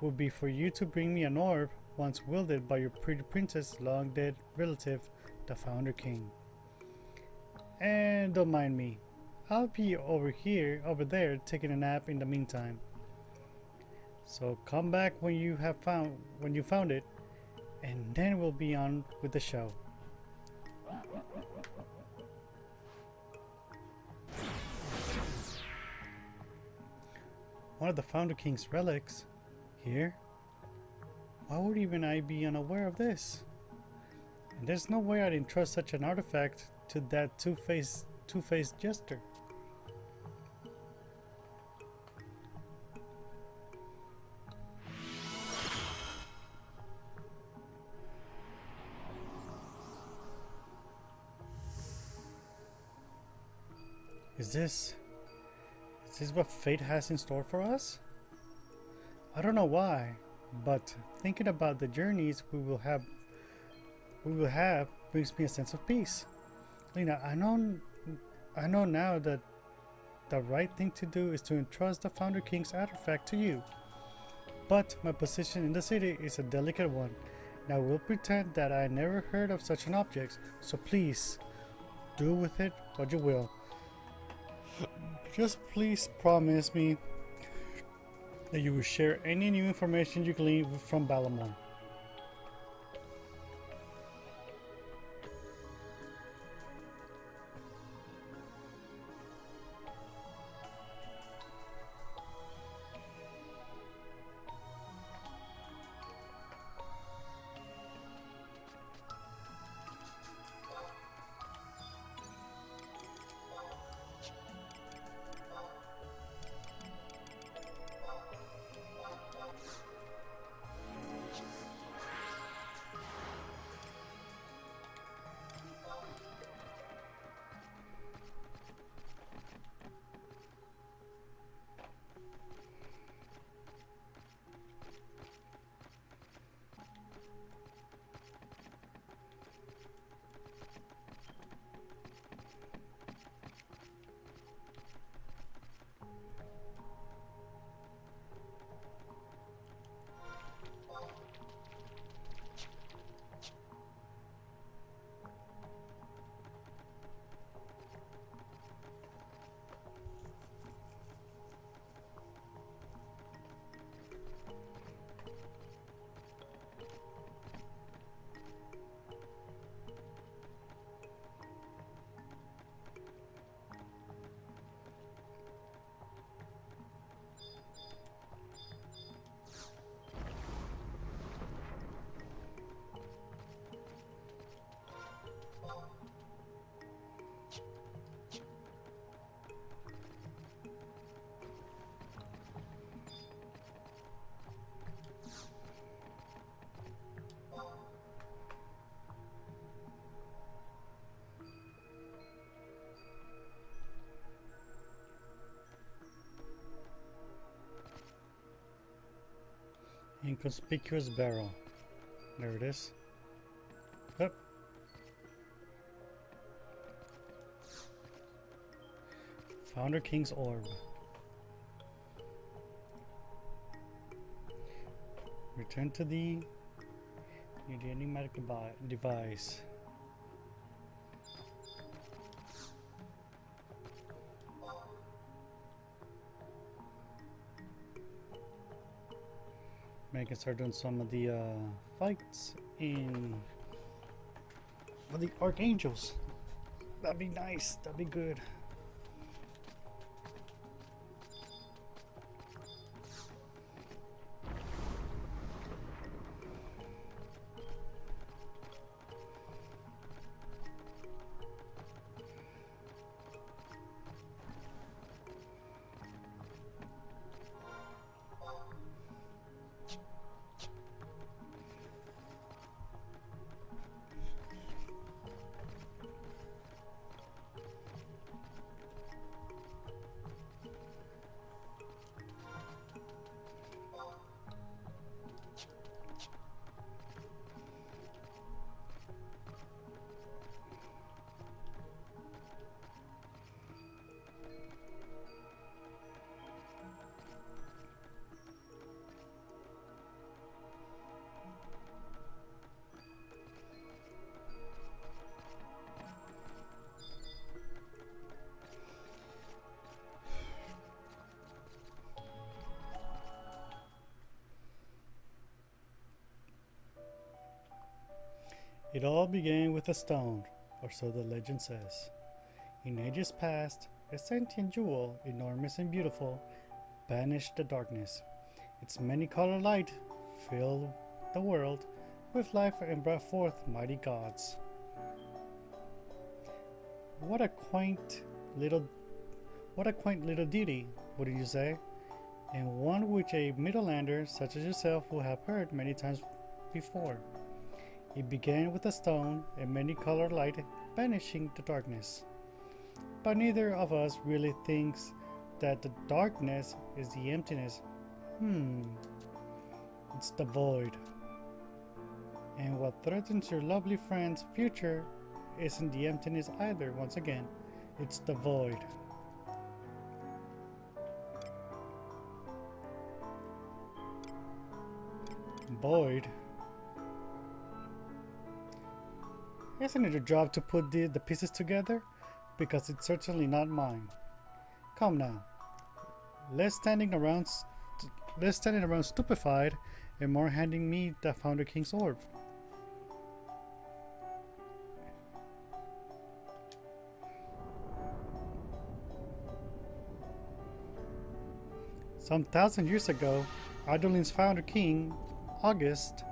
would be for you to bring me an orb once wielded by your pretty princess' long-dead relative, the Founder King. And don't mind me, I'll be over there, taking a nap in the meantime. So come back when you found it, and then we'll be on with the show. One of the Founder King's relics here? Why would even I be unaware of this? And there's no way I'd entrust such an artifact to that two-faced jester. Is this what fate has in store for us? I don't know why, but thinking about the journeys we will have brings me a sense of peace. Lena, I know now that the right thing to do is to entrust the Founder King's artifact to you. But my position in the city is a delicate one, and I will pretend that I never heard of such an object, so please, do with it what you will. Just please promise me that you will share any new information you glean from Balamon. Inconspicuous barrel. There it is. Yep. Founder King's Orb. Return to the enigmatic device. I can start doing some of the fights for the archangels. That'd be nice. That'd be good. It all began with a stone, or so the legend says. In ages past, a sentient jewel, enormous and beautiful, banished the darkness. Its many-colored light filled the world with life and brought forth mighty gods. What a quaint little ditty, wouldn't you say? And one which a Midlander such as yourself will have heard many times before. It began with a stone and many-colored light banishing the darkness. But neither of us really thinks that the darkness is the emptiness. It's the void. And what threatens your lovely friend's future isn't the emptiness either, once again. It's the void. Void? Isn't it your job to put the pieces together? Because it's certainly not mine. Come now. Less standing around stupefied and more handing me the Founder King's Orb. Some 1,000 years ago, Adoulin's founder king, August,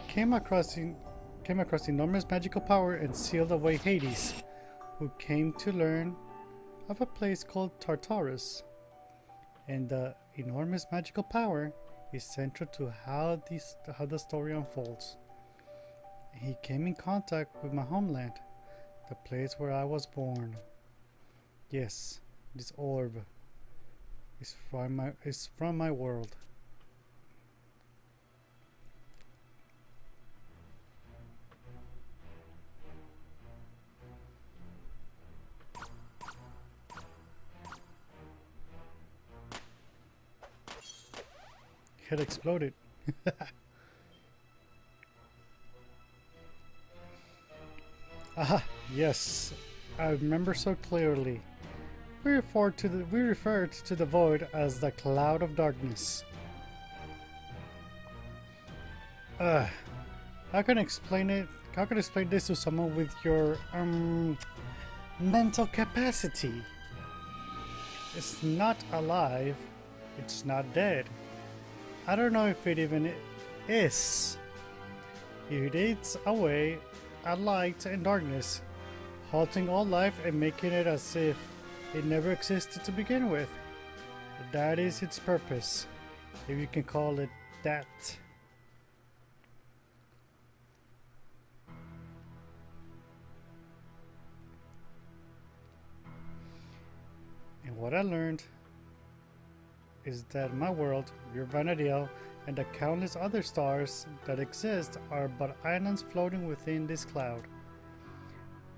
came across enormous magical power and sealed away Hades, who came to learn of a place called Tartarus. And the enormous magical power is central to how the story unfolds. He came in contact with my homeland, the place where I was born. Yes, this orb is from my world. It exploded. Ah, yes, I remember so clearly. We referred to the void as the cloud of darkness. How can I explain it? How can I explain this to someone with your mental capacity? It's not alive. It's not dead. I don't know if it even is. It eats away at light and darkness, halting all life and making it as if it never existed to begin with. That is its purpose, if you can call it that. And what I learned is that my world, your Vanadiel, and the countless other stars that exist are but islands floating within this cloud.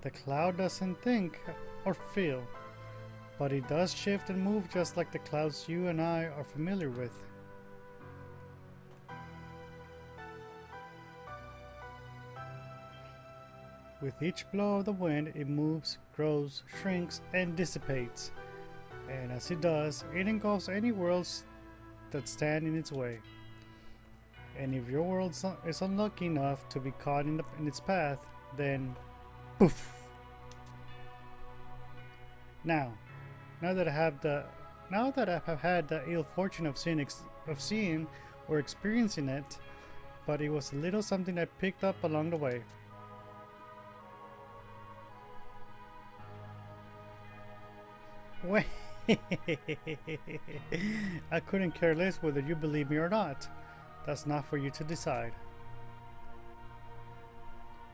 The cloud doesn't think or feel, but it does shift and move just like the clouds you and I are familiar with. With each blow of the wind, it moves, grows, shrinks, and dissipates. And as it does, it engulfs any worlds that stand in its way. And if your world is unlucky enough to be caught in its path, then poof! Now that I have had the ill fortune of seeing or experiencing it, but it was a little something I picked up along the way. Wait, I couldn't care less whether you believe me or not. That's not for you to decide.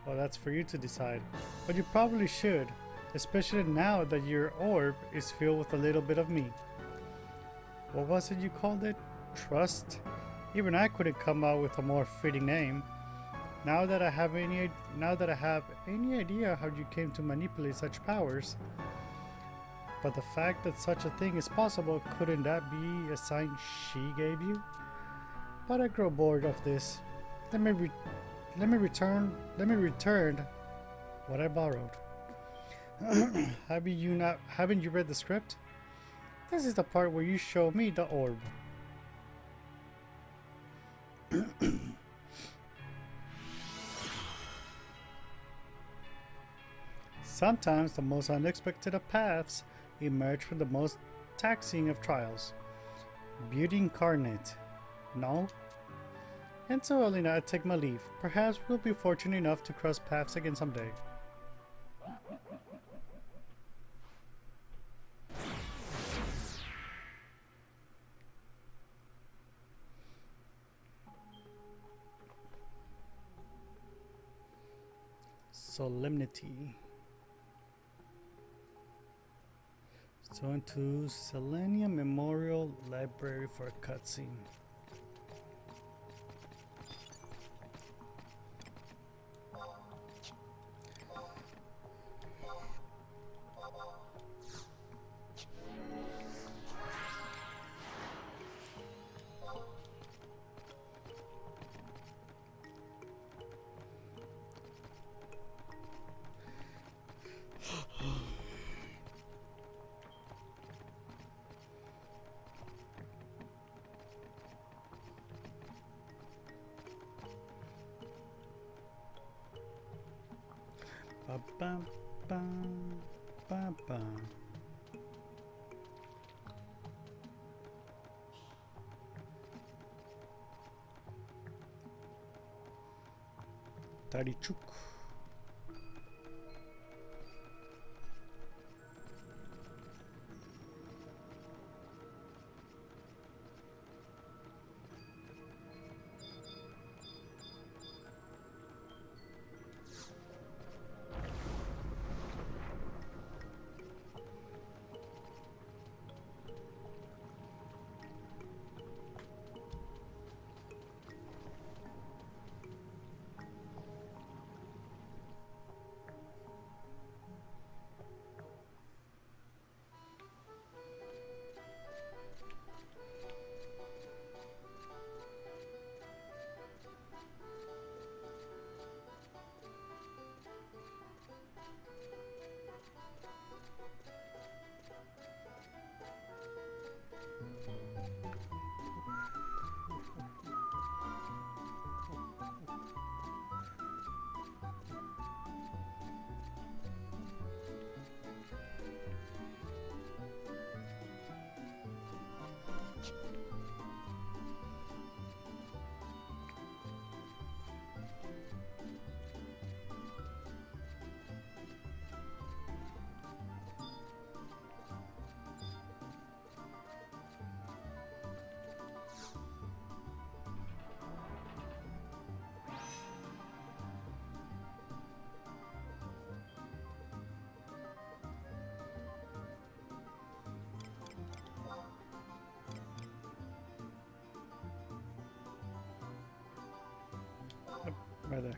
Well, that's for you to decide. But you probably should, especially now that your orb is filled with a little bit of me. What was it you called it? Trust? Even I couldn't come up with a more fitting name. Now that I have any idea how you came to manipulate such powers. But the fact that such a thing is possible, couldn't that be a sign she gave you? But I grow bored of this. Let me return what I borrowed. Haven't you read the script? This is the part where you show me the orb. Sometimes the most unexpected of paths emerge from the most taxing of trials. Beauty incarnate. No? And so, Adoulin, I take my leave. Perhaps we'll be fortunate enough to cross paths again someday. Solemnity. So into Selenia Memorial Library for a cutscene. Ba ba ba ba. Tarichuk. Right there.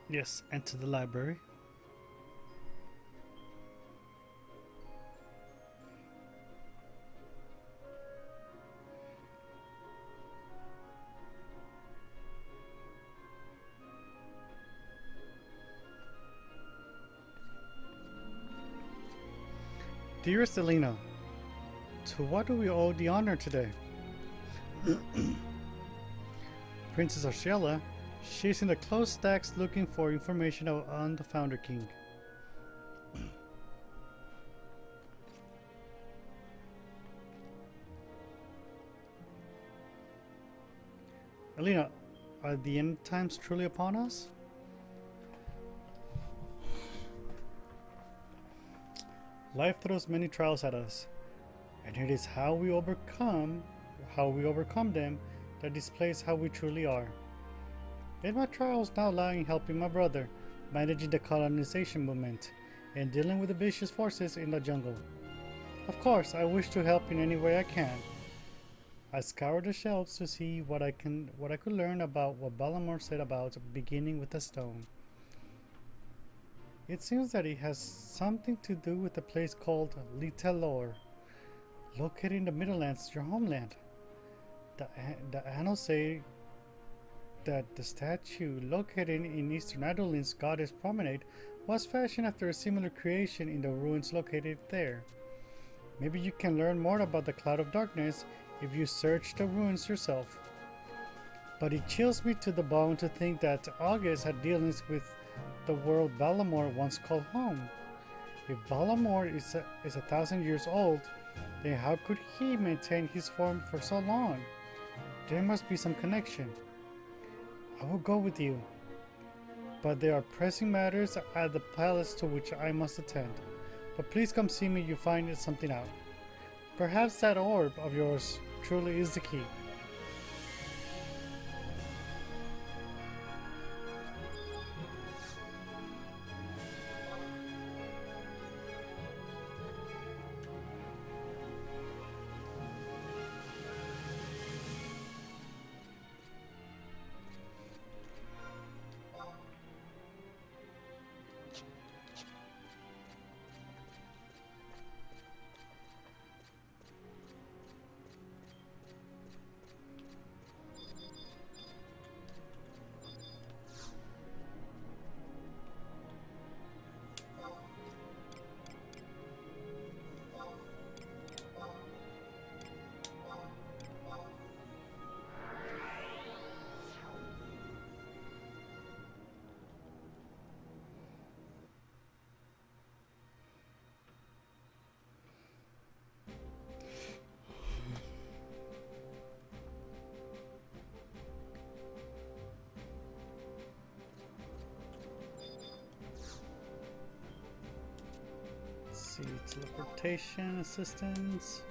Yes, enter the library. Dearest Elena, to what do we owe the honor today? Princess Arshella, she's in the closed stacks looking for information on the Founder King. Elena, are the end times truly upon us? Life throws many trials at us, and it is how we overcome them that displays how we truly are. In my trials now lie in helping my brother, managing the colonization movement, and dealing with the vicious forces in the jungle. Of course, I wish to help in any way I can. I scoured the shelves to see what I could learn about what Balamor said about beginning with a stone. It seems that it has something to do with a place called Litalor, located in the Middlelands, your homeland. The annals say that the statue located in eastern Adoulin's goddess promenade was fashioned after a similar creation in the ruins located there. Maybe you can learn more about the Cloud of Darkness if you search the ruins yourself. But it chills me to the bone to think that August had dealings with the world Balamor once called home. If Balamor is 1,000 years old, then how could he maintain his form for so long? There must be some connection. I will go with you, but there are pressing matters at the palace to which I must attend. But please come see me if you find something out. Perhaps that orb of yours truly is the key. Teleportation assistance.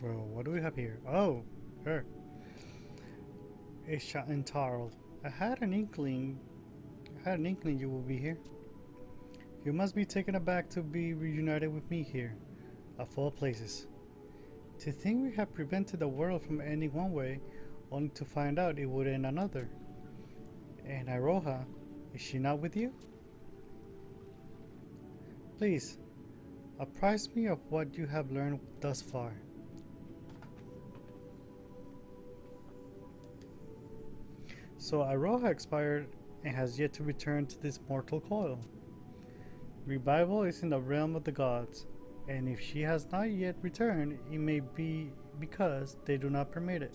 Well, what do we have here? Oh, her. Isha and Tarl. I had an inkling had an inkling you would be here. You must be taken aback to be reunited with me here, of all places. To think we have prevented the world from ending one way, only to find out it would end another. And Iroha, is she not with you? Please, apprise me of what you have learned thus far. So Iroha expired and has yet to return to this mortal coil. Revival is in the realm of the gods, and if she has not yet returned, it may be because they do not permit it.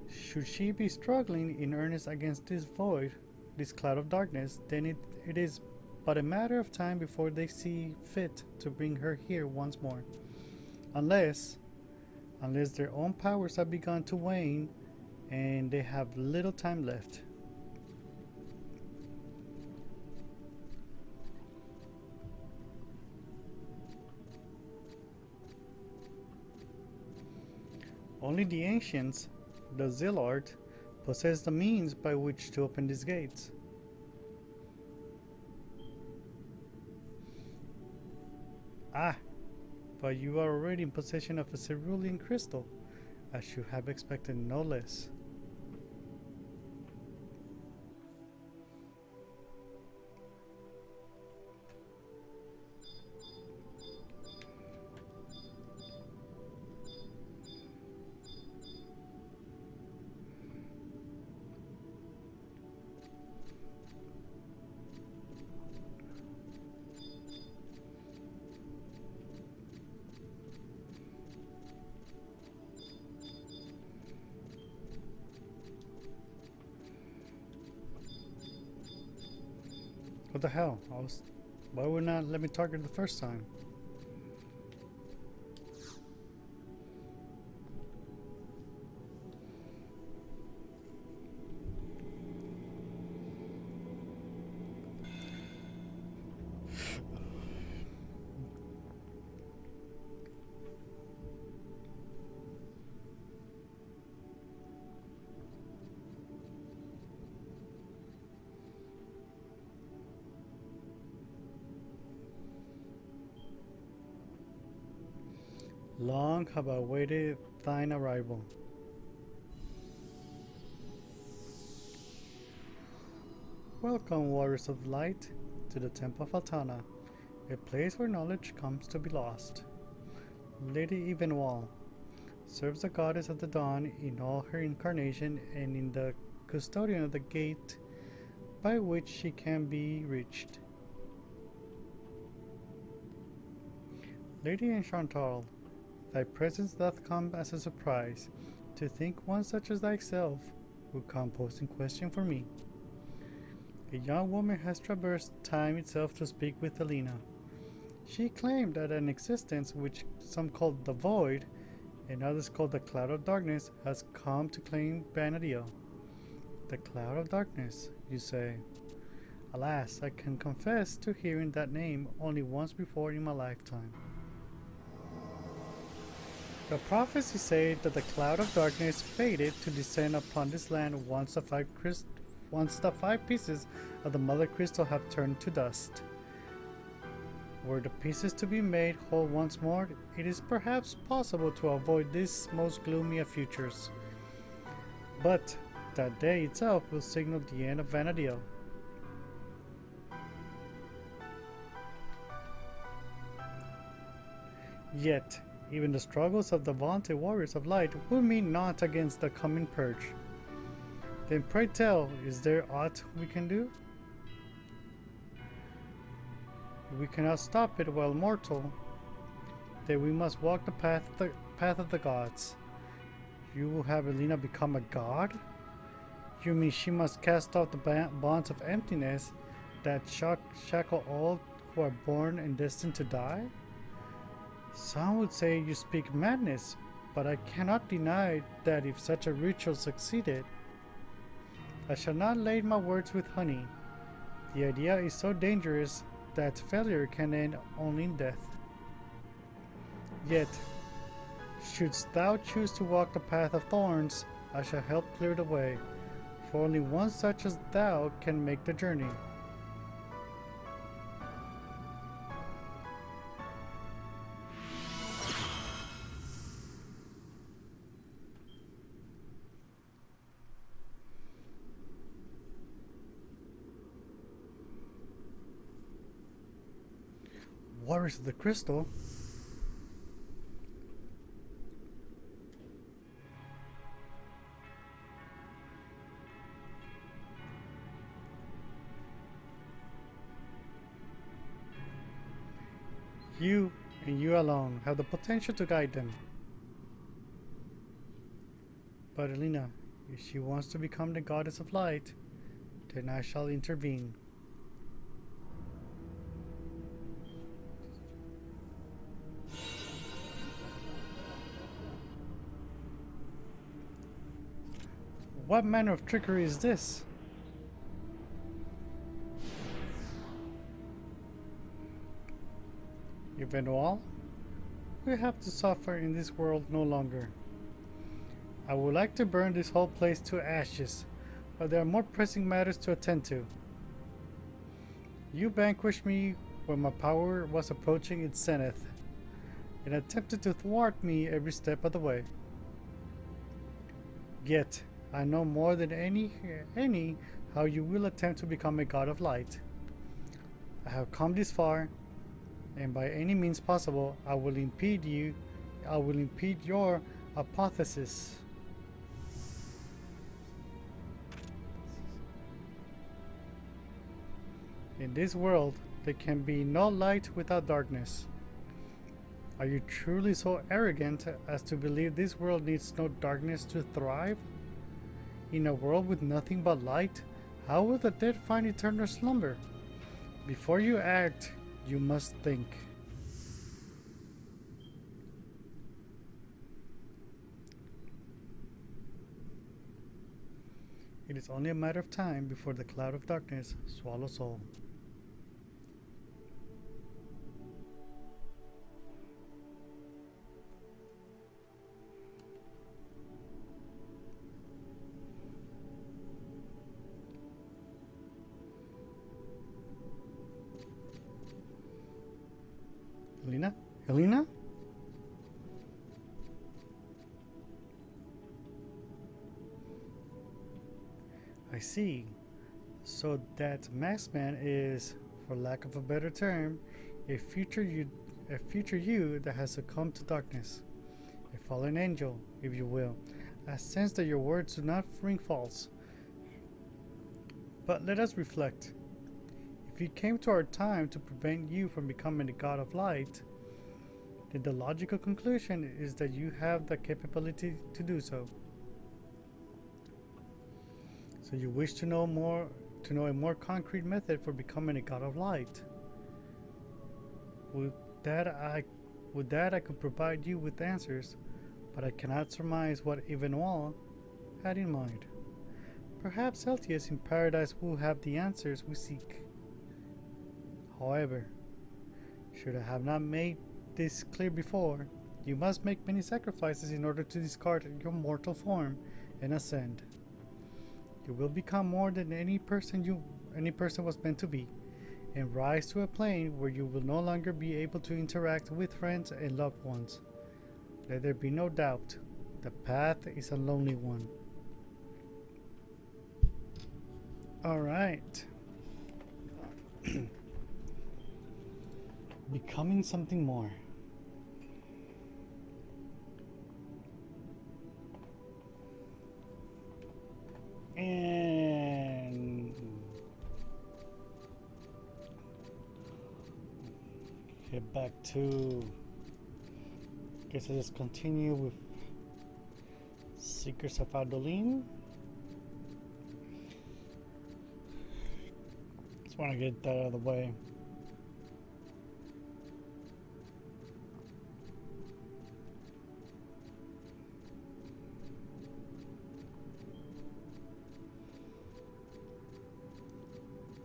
Should she be struggling in earnest against this void, this cloud of darkness, then it is but a matter of time before they see fit to bring her here once more. Unless their own powers have begun to wane and they have little time left. Only the ancients, the Zillard, possess the means by which to open these gates. Ah, but you are already in possession of a cerulean crystal. I should have expected no less. What the hell? Why would not let me target the first time? Long have I waited thine arrival. Welcome, warriors of light, to the Temple of Altana, a place where knowledge comes to be lost. Lady Evenwall serves the goddess of the dawn in all her incarnation and in the custodian of the gate by which she can be reached. Lady Enchantal, thy presence doth come as a surprise. To think one such as thyself would come posing question for me. A young woman has traversed time itself to speak with Adoulin. She claimed that an existence which some call the Void and others call the Cloud of Darkness has come to claim Vanadiel. The Cloud of Darkness, you say? Alas, I can confess to hearing that name only once before in my lifetime. The prophecies say that the cloud of darkness fated to descend upon this land once the five pieces of the mother crystal have turned to dust. Were the pieces to be made whole once more, it is perhaps possible to avoid this most gloomy of futures. But that day itself will signal the end of Vanadiel. Yet, even the struggles of the vaunted warriors of light will mean naught against the coming purge. Then pray tell, is there aught we can do? If we cannot stop it while mortal, then we must walk the path of the gods. You will have Elena become a god? You mean she must cast off the bonds of emptiness that shackle all who are born and destined to die? Some would say you speak madness, but I cannot deny that if such a ritual succeeded, I shall not lade my words with honey. The idea is so dangerous that failure can end only in death. Yet, shouldst thou choose to walk the path of thorns, I shall help clear the way, for only one such as thou can make the journey. Warriors of the Crystal? You and you alone have the potential to guide them. But Adoulin, if she wants to become the goddess of light, then I shall intervene. What manner of trickery is this? Even all, we have to suffer in this world no longer. I would like to burn this whole place to ashes, but there are more pressing matters to attend to. You vanquished me when my power was approaching its zenith, and attempted to thwart me every step of the way. Yet, I know more than any how you will attempt to become a god of light. I have come this far, and by any means possible, I will impede your hypothesis. In this world, there can be no light without darkness. Are you truly so arrogant as to believe this world needs no darkness to thrive? In a world with nothing but light, how will the dead find eternal slumber? Before you act, you must think. It is only a matter of time before the cloud of darkness swallows all. Helena? I see. So that masked man is, for lack of a better term, a future you that has succumbed to darkness. A fallen angel, if you will. I sense that your words do not ring false. But let us reflect. If it came to our time to prevent you from becoming the god of light, then the logical conclusion is that you have the capability to do so. So you wish to know a more concrete method for becoming a god of light. With that I could provide you with answers, but I cannot surmise what Evenwall had in mind. Perhaps Celtius in paradise will have the answers we seek. However, should I have not made this clear before, you must make many sacrifices in order to discard your mortal form and ascend. You will become more than any person was meant to be, and rise to a plane where you will no longer be able to interact with friends and loved ones. Let there be no doubt, the path is a lonely one. All right. Becoming something more. And get back to, guess I'll just continue with Seekers of Adoulin. Just want to get that out of the way.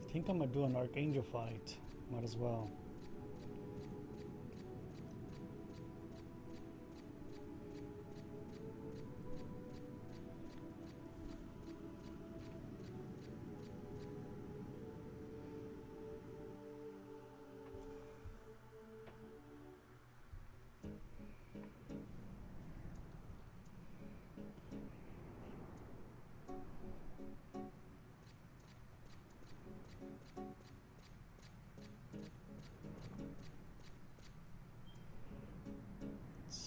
I think I'm gonna do an Archangel fight. Might as well.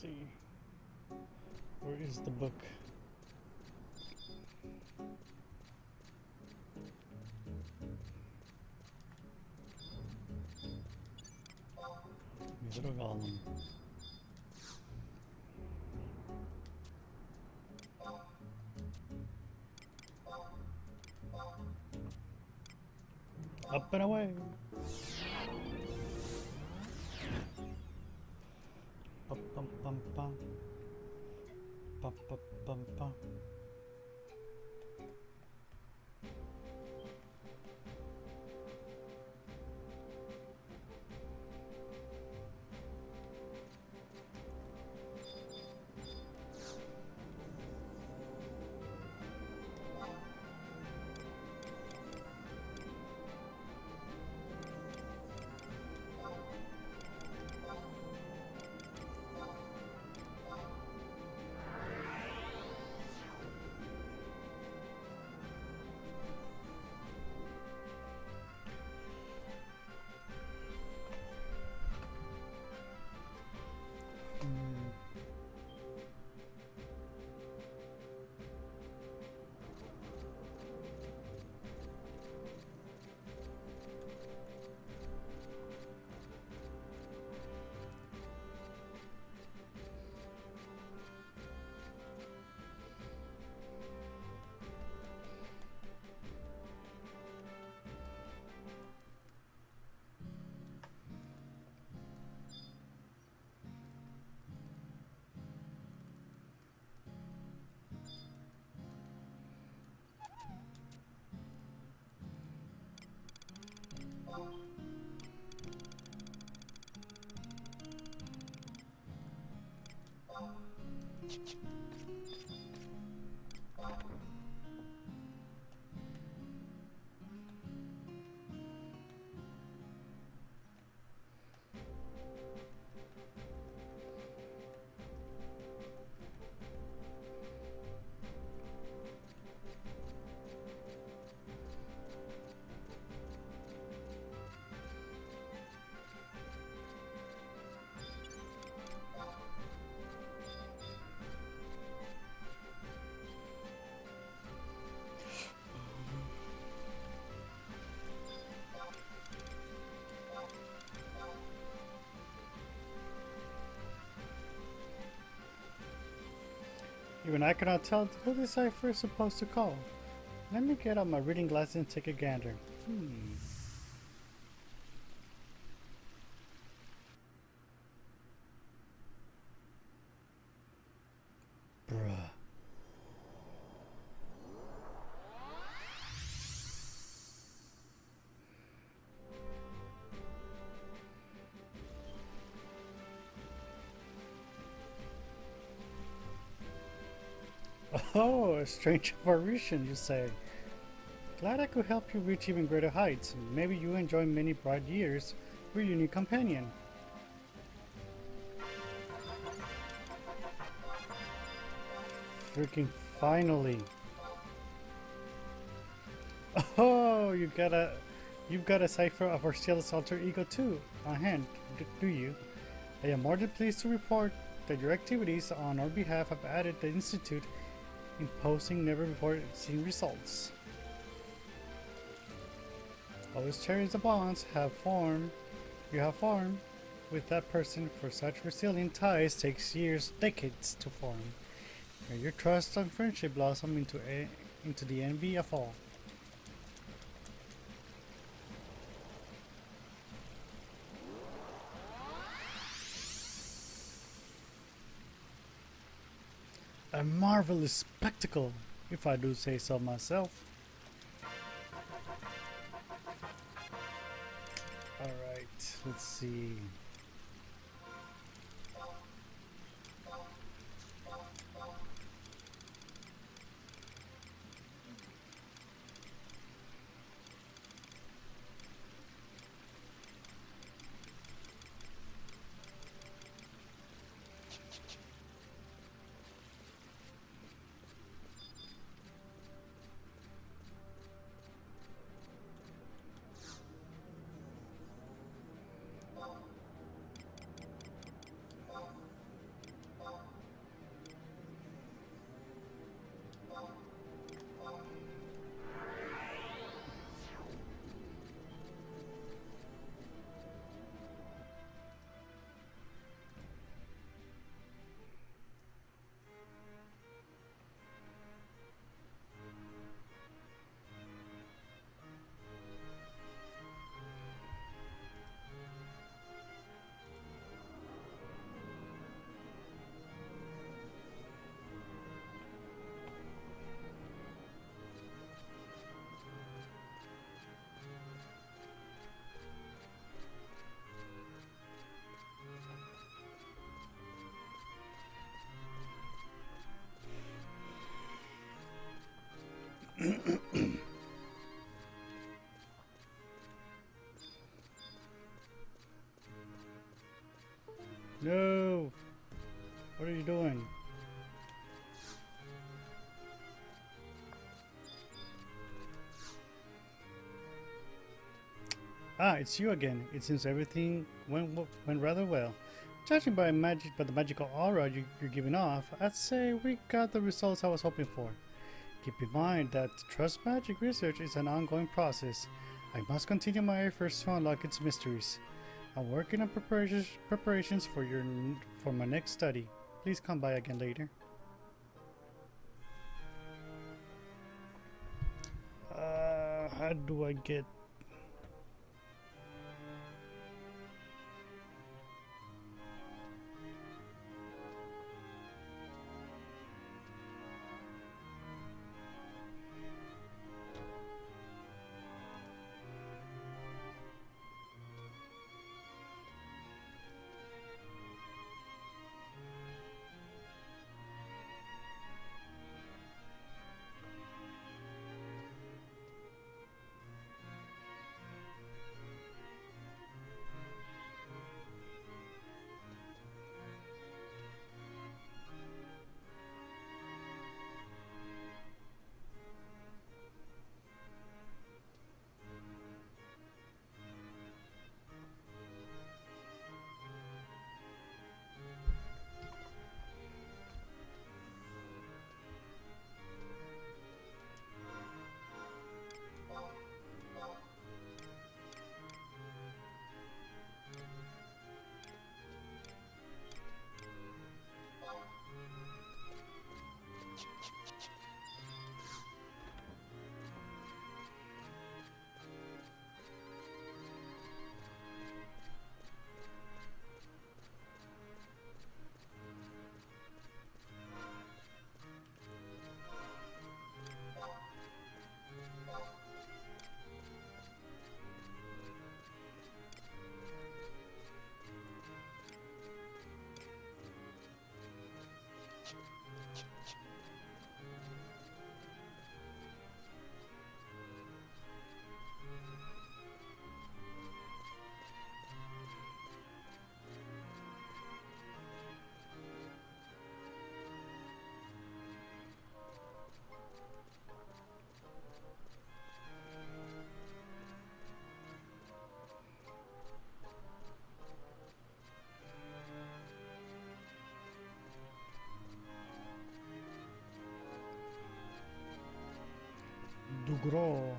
see. Where is the book? Little golem. Up and away. Bum, bum, bum, bum. Bum, bum, bum, bum. Even I cannot tell who this cipher is supposed to call. Let me get out my reading glasses and take a gander. Bruh. Oh, a strange apparition, you say. Glad I could help you reach even greater heights. Maybe you enjoy many bright years with your new companion. Freaking finally. Oh, you've got a cipher of Arcelia's alter ego too on hand, do you? I am more than pleased to report that your activities on our behalf have added the Institute in posting never before seen results. All these cherished bonds you have formed with that person for such resilient ties takes years, decades to form. May your trust and friendship blossom into the envy of all. A marvelous spectacle, if I do say so myself. Alright, let's see. No! What are you doing? Ah, it's you again. It seems everything went rather well. Judging by the magical aura you're giving off, I'd say we got the results I was hoping for. Keep in mind that trust magic research is an ongoing process. I must continue my efforts to unlock its mysteries. I'm working on preparations for my next study. Please come by again later. How do I get... Dugro.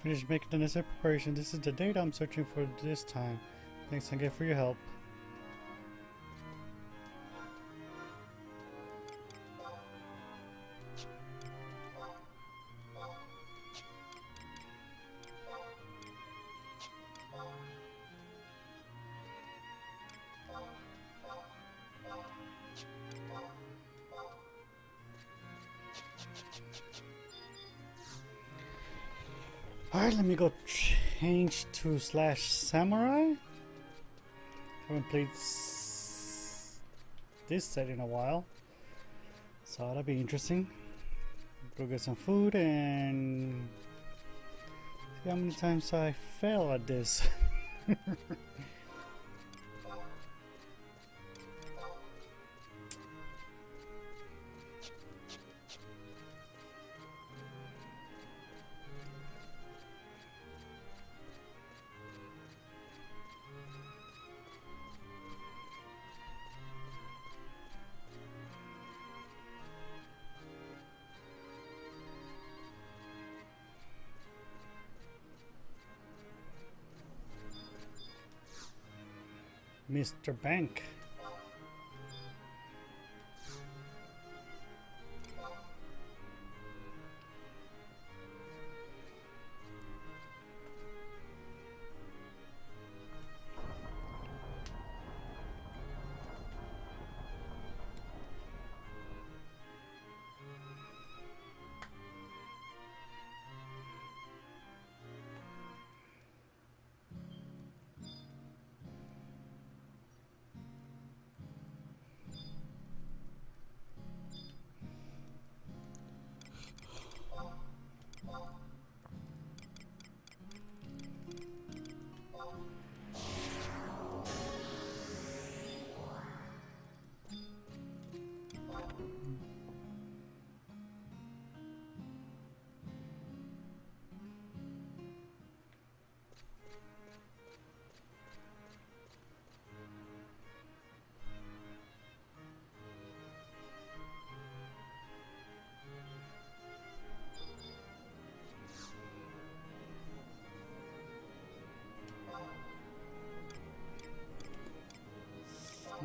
Finished making the necessary preparation. This is the data I'm searching for this time. Thanks again for your help. Alright, let me go change to /samurai. Haven't played this set in a while, so that'll be interesting. Go get some food and see how many times I fail at this. Mr. Bank.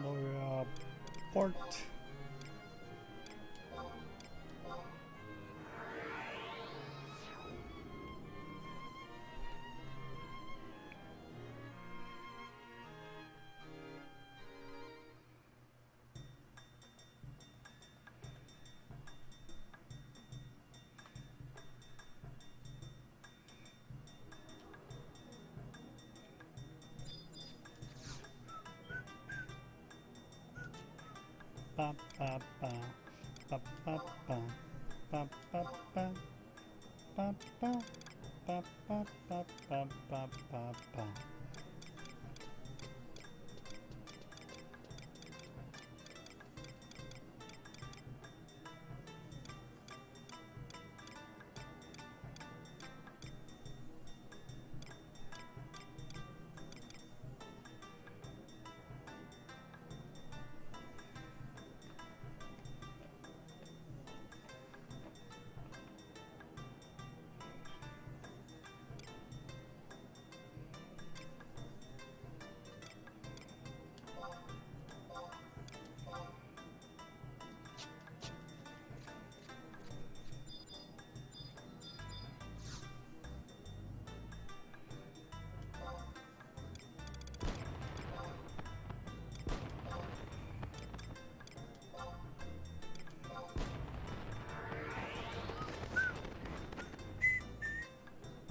Lower port. Ba ba ba ba ba ba ba ba ba ba ba ba ba ba ba ba ba ba.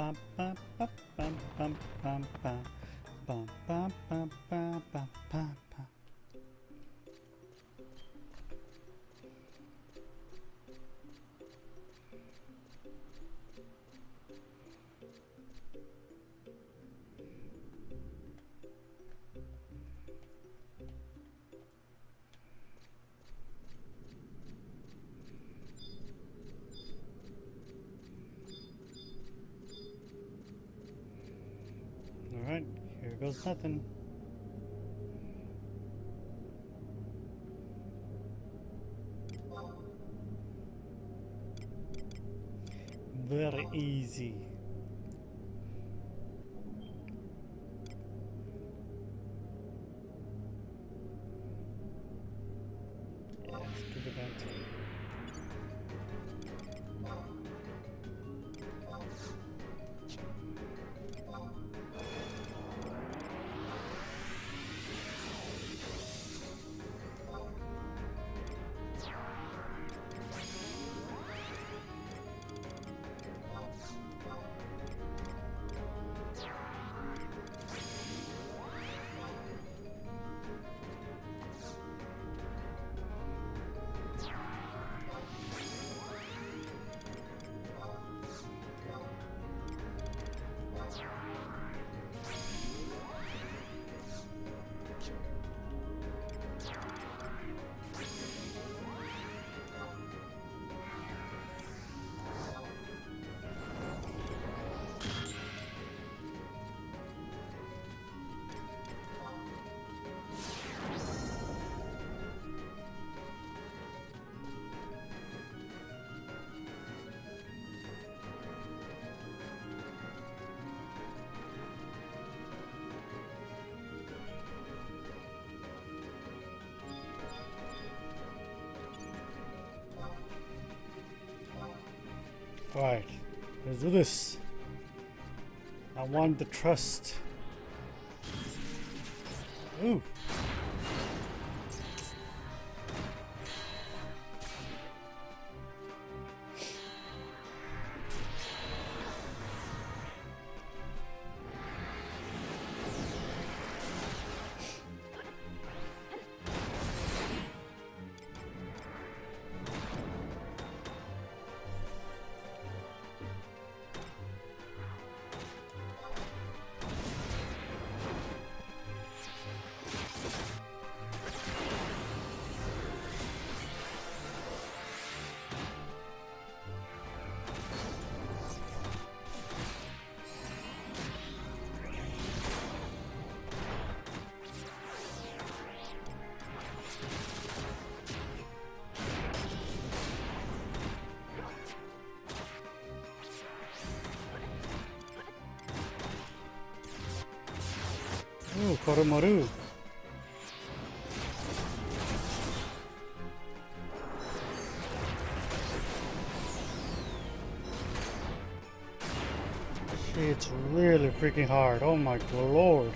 Bum bum bum bum bum bum bum bum bum bum bum bum bum. Alright, here goes nothing. Very easy. to the vent. Alright, let's do this. I want the trust. Ooh. Ooh, Koromaru. It's really freaking hard. Oh my lord.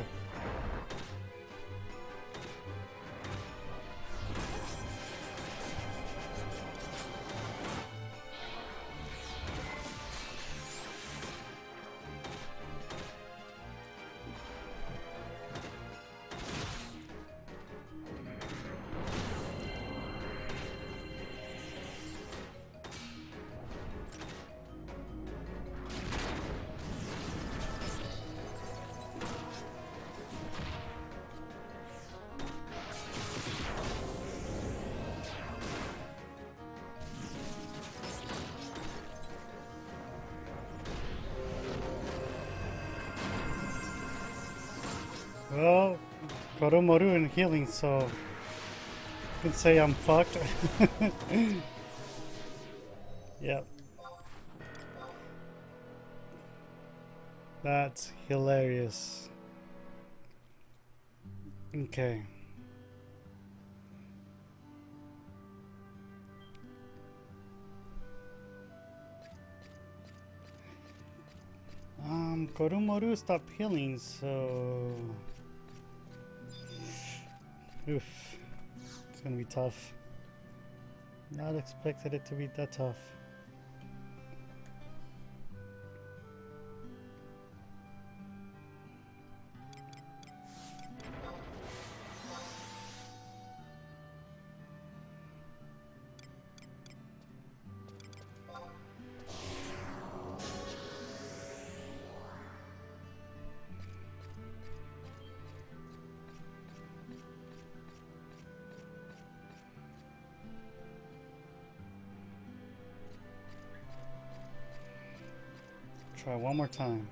Well, Koromaru and healing, so you can say I'm fucked. Yep. That's hilarious. Okay. Koromaru stopped healing, so oof, it's gonna be tough. Not expected it to be that tough. Try one more time.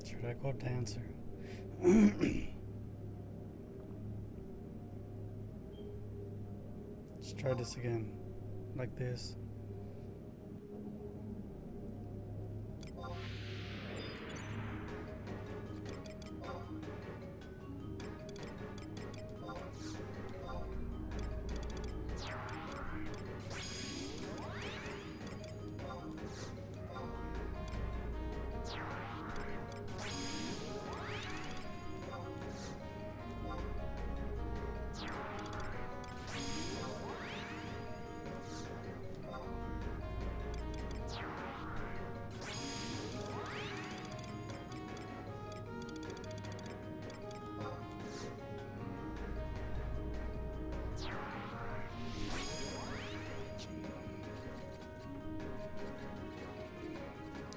Should I go dancer? Let's try this again. Like this.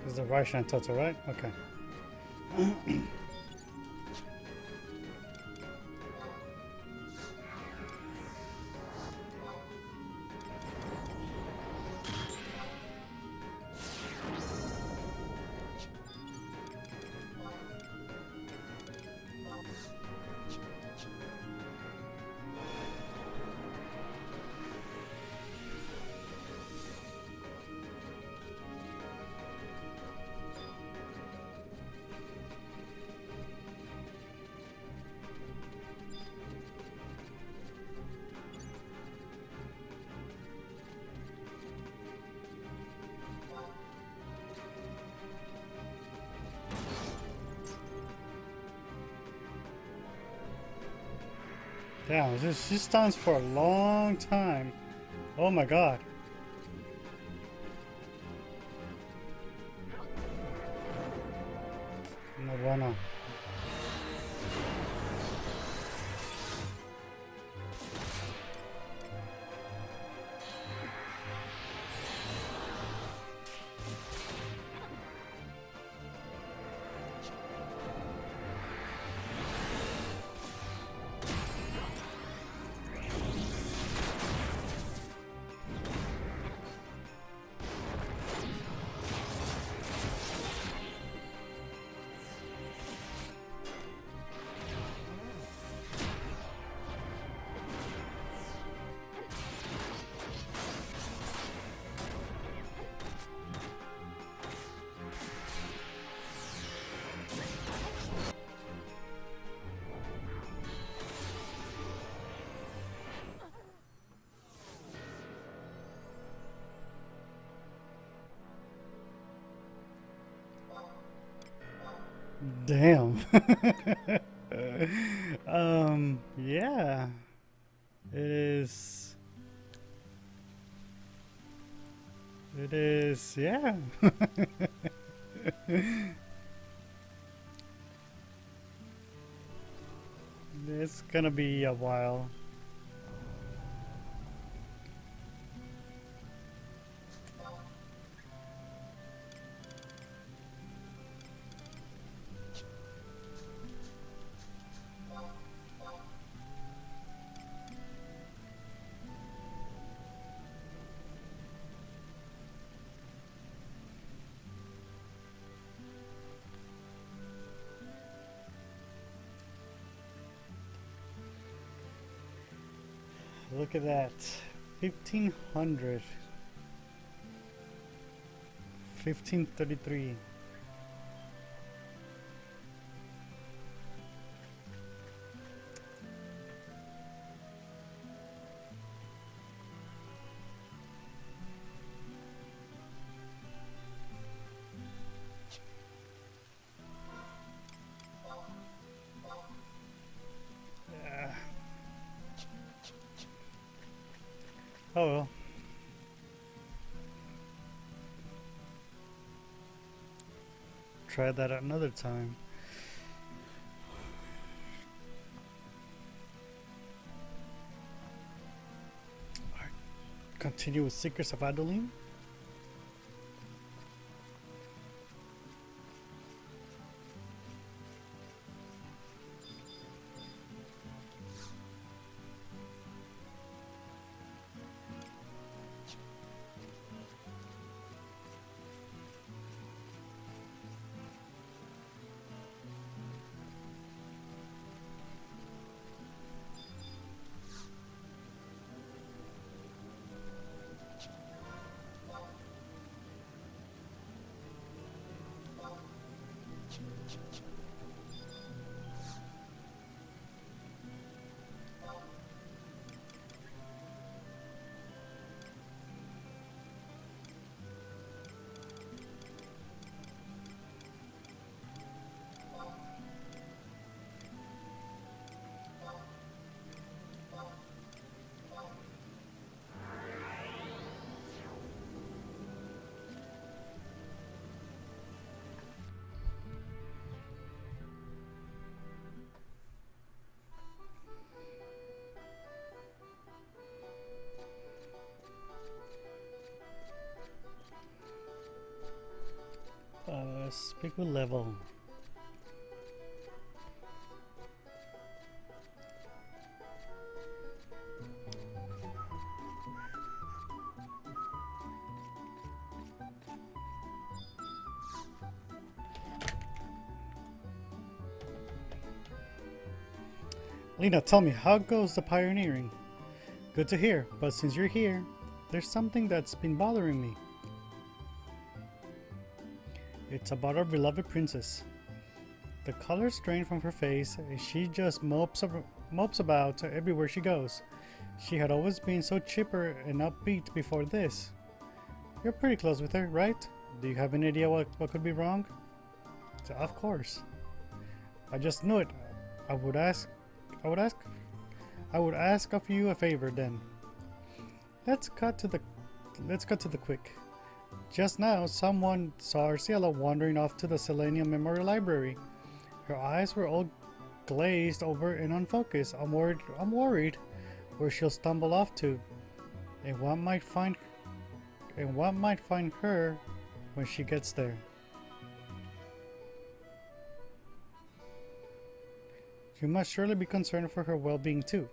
This is the right hand total, right? Okay. Damn, she stands for a long time. Oh my god. No bueno. Damn. Yeah. It is. It is, yeah. It's gonna be a while. Look at that. 1500. 1533. Oh well. Try that another time. Alright. Continue with Secrets of Adoulin. Speak with level. Lena, tell me, how goes the pioneering? Good to hear, but since you're here, there's something that's been bothering me. It's about our beloved princess. The color's drained from her face, and she just mopes about everywhere she goes. She had always been so chipper and upbeat before this. You're pretty close with her, right? Do you have any idea what could be wrong? So, of course. I just knew it. I would ask of you a favor then. Let's cut to the quick. Just now, someone saw Arciela wandering off to the Selenium Memorial Library. Her eyes were all glazed over and unfocused. I'm worried where she'll stumble off to, and what might find her when she gets there. You must surely be concerned for her well-being too.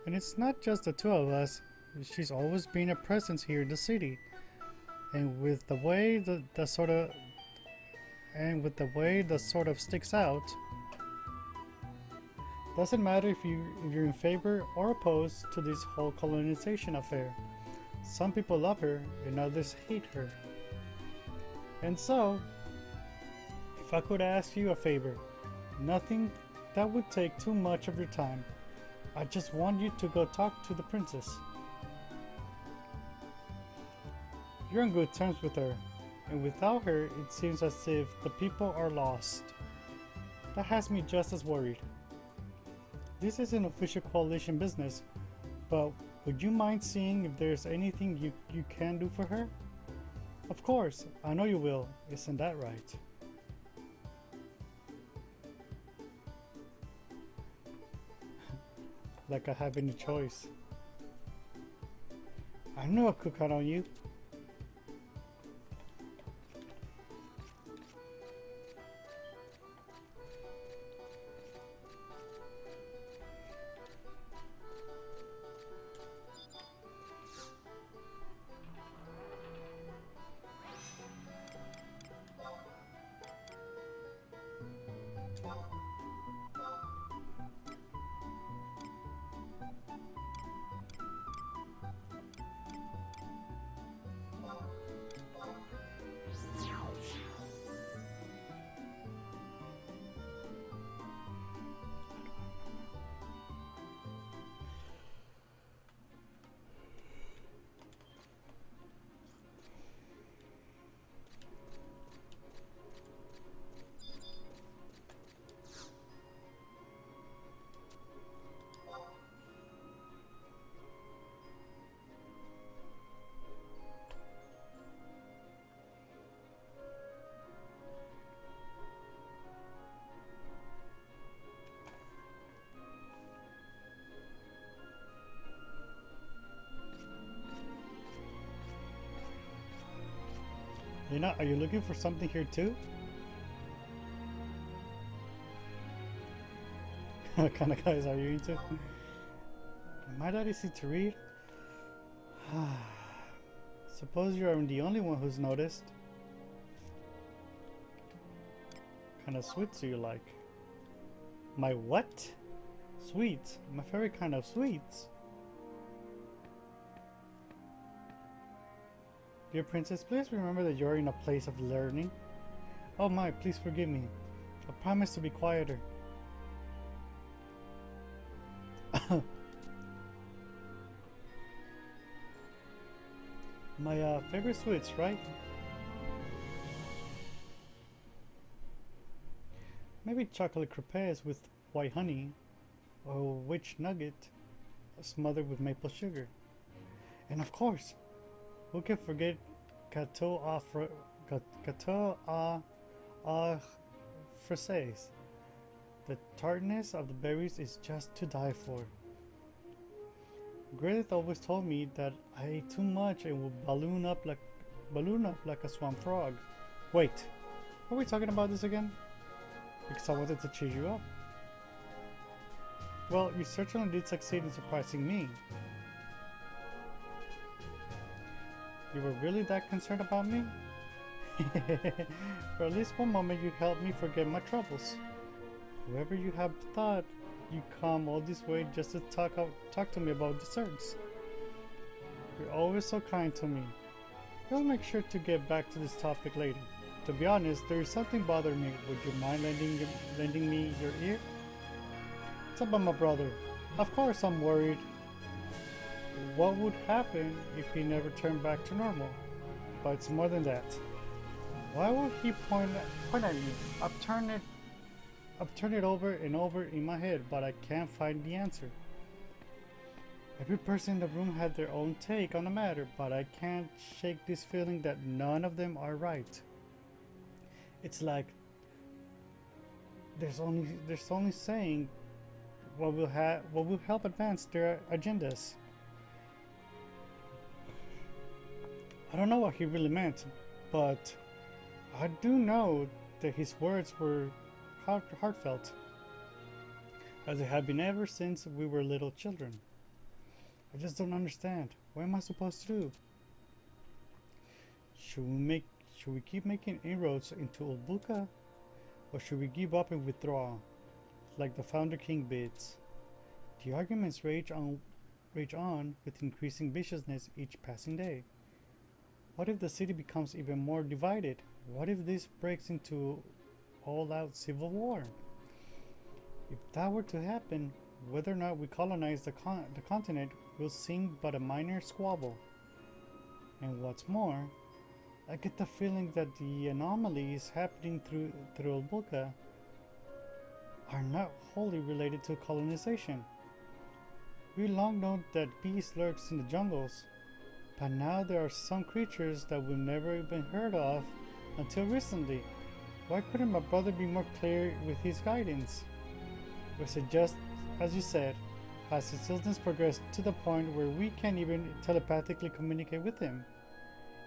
And it's not just the two of us. She's always been a presence here in the city, and with the way that sort of sticks out. Doesn't matter if you're in favor or opposed to this whole colonization affair. Some people love her and others hate her. And so, if I could ask you a favor, nothing that would take too much of your time. I just want you to go talk to the princess. You're on good terms with her, And without her, it seems as if the people are lost. That has me just as worried. This is an official coalition business, but would you mind seeing if there's anything you can do for her? Of course, I know you will. Isn't that right? Like I have any choice. I know I could count on you. Are you looking for something here too? What kind of guys are you into? Am I that easy to read? Suppose you are the only one who's noticed. What kind of sweets do you like? My what? Sweets? My favorite kind of sweets. Dear princess, please remember that you're in a place of learning. Oh my, please forgive me. I promise to be quieter. My favorite sweets, right? Maybe chocolate crepes with white honey, or witch nugget smothered with maple sugar. And of course, who can forget gâteau à fraises? The tartness of the berries is just to die for. Grith always told me that I ate too much and would balloon up like a swamp frog. Wait, are we talking about this again? Because I wanted to cheer you up. Well, you certainly did succeed in surprising me. You were really that concerned about me? For at least one moment you helped me forget my troubles. Whoever you have thought you come all this way just to talk to me about desserts. You're always so kind to me. We'll make sure to get back to this topic later. To be honest, there is something bothering me. Would you mind lending me your ear? It's about my brother. Of course I'm worried. What would happen if he never turned back to normal? But it's more than that. Why would he point at me? I've turned it over and over in my head, but I can't find the answer. Every person in the room had their own take on the matter, but I can't shake this feeling that none of them are right. It's like there's only saying what will help advance their agendas. I don't know what he really meant, but I do know that his words were heartfelt, as they have been ever since we were little children. I just don't understand. What am I supposed to do? Should we keep making inroads into Ulbuka, or should we give up and withdraw, like the Founder King bids? The arguments rage on with increasing viciousness each passing day. What if the city becomes even more divided? What if this breaks into all-out civil war? If that were to happen, whether or not we colonize the continent will seem but a minor squabble. And what's more, I get the feeling that the anomalies happening through Bulka are not wholly related to colonization. We long known that beast lurks in the jungles, but now there are some creatures that we've never even heard of until recently. Why couldn't my brother be more clear with his guidance? Was it just, as you said, has his illness progressed to the point where we can't even telepathically communicate with him?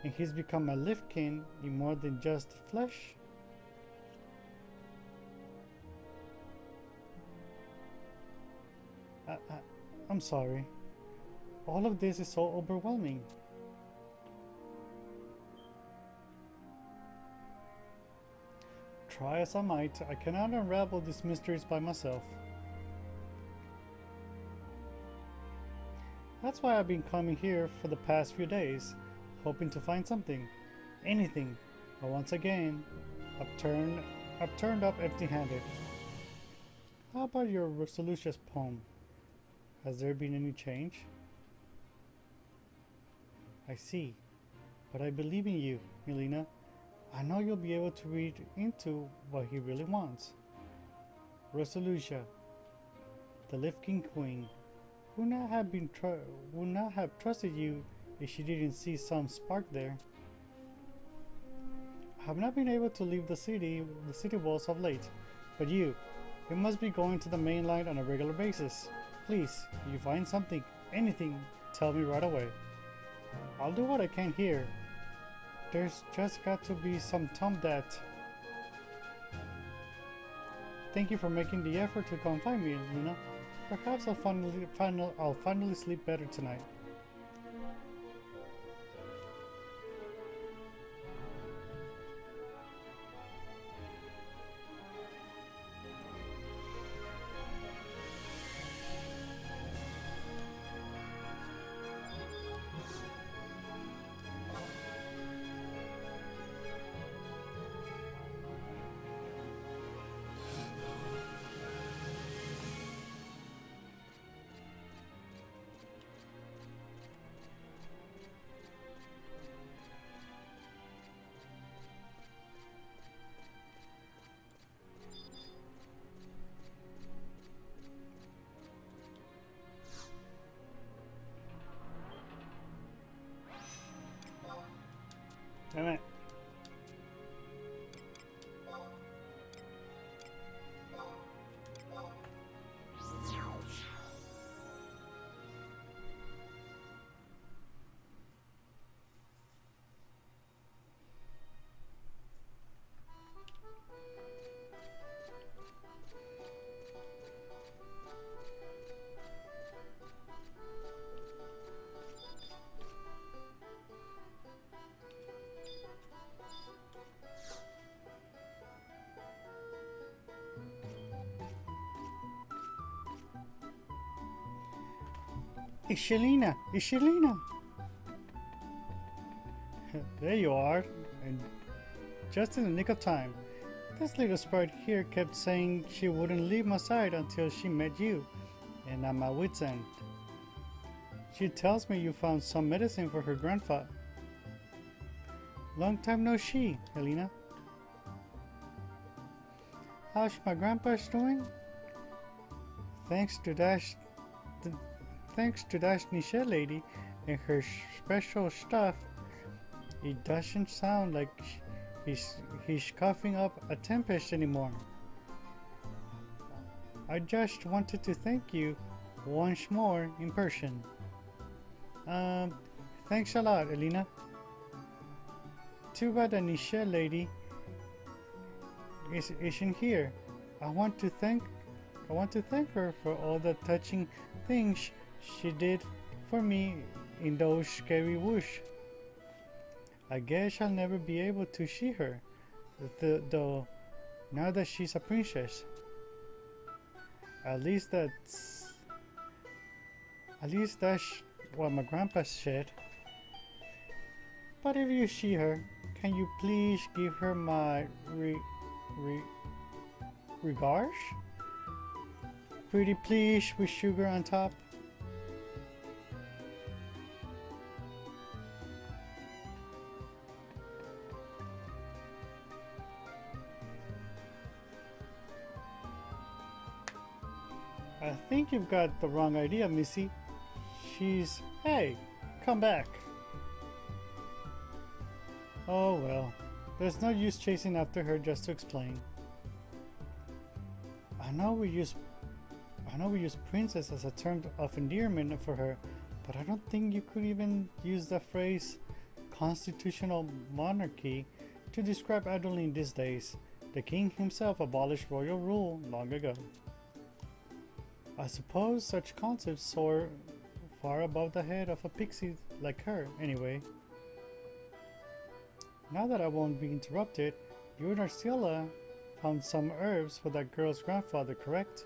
And he's become a liftkin in more than just flesh? I'm sorry. All of this is so overwhelming. Try as I might, I cannot unravel these mysteries by myself. That's why I've been coming here for the past few days, hoping to find something, anything. But once again, I've turned up empty-handed. How about your Resolution's poem? Has there been any change? I see, but I believe in you, Melina. I know you'll be able to read into what he really wants. Resolution, the Lifkin Queen, would not have trusted you if she didn't see some spark there. I have not been able to leave the city walls of late, but you must be going to the main line on a regular basis. Please, if you find something, anything, tell me right away. I'll do what I can here. There's just got to be some time that... Thank you for making the effort to come find me, Luna. Perhaps I'll finally sleep better tonight. Damn it. Ishelina! Ishelina! There you are, and just in the nick of time. This little sprite here kept saying she wouldn't leave my side until she met you, and I'm at wit's end. She tells me you found some medicine for her grandfather. Long time no see, Helena. How's my grandpa's doing? Thanks to that Nichelle lady and her special stuff, it doesn't sound like he's coughing up a tempest anymore. I just wanted to thank you once more in person. Thanks a lot, Elena. Too bad the Nichelle lady isn't here. I want to thank her for all the touching things she did for me in those scary whoosh. I guess I'll never be able to see her, though, now that she's a princess. At least that's what my grandpa said. But if you see her, can you please give her my regards? Pretty please with sugar on top. I think you've got the wrong idea, Missy. She's... Hey, come back. Oh well, there's no use chasing after her just to explain. I know we use princess as a term of endearment for her, but I don't think you could even use the phrase constitutional monarchy to describe Adoulin these days. The king himself abolished royal rule long ago. I suppose such concepts soar far above the head of a pixie like her, anyway. Now that I won't be interrupted, you and Arcilla found some herbs for that girl's grandfather, correct?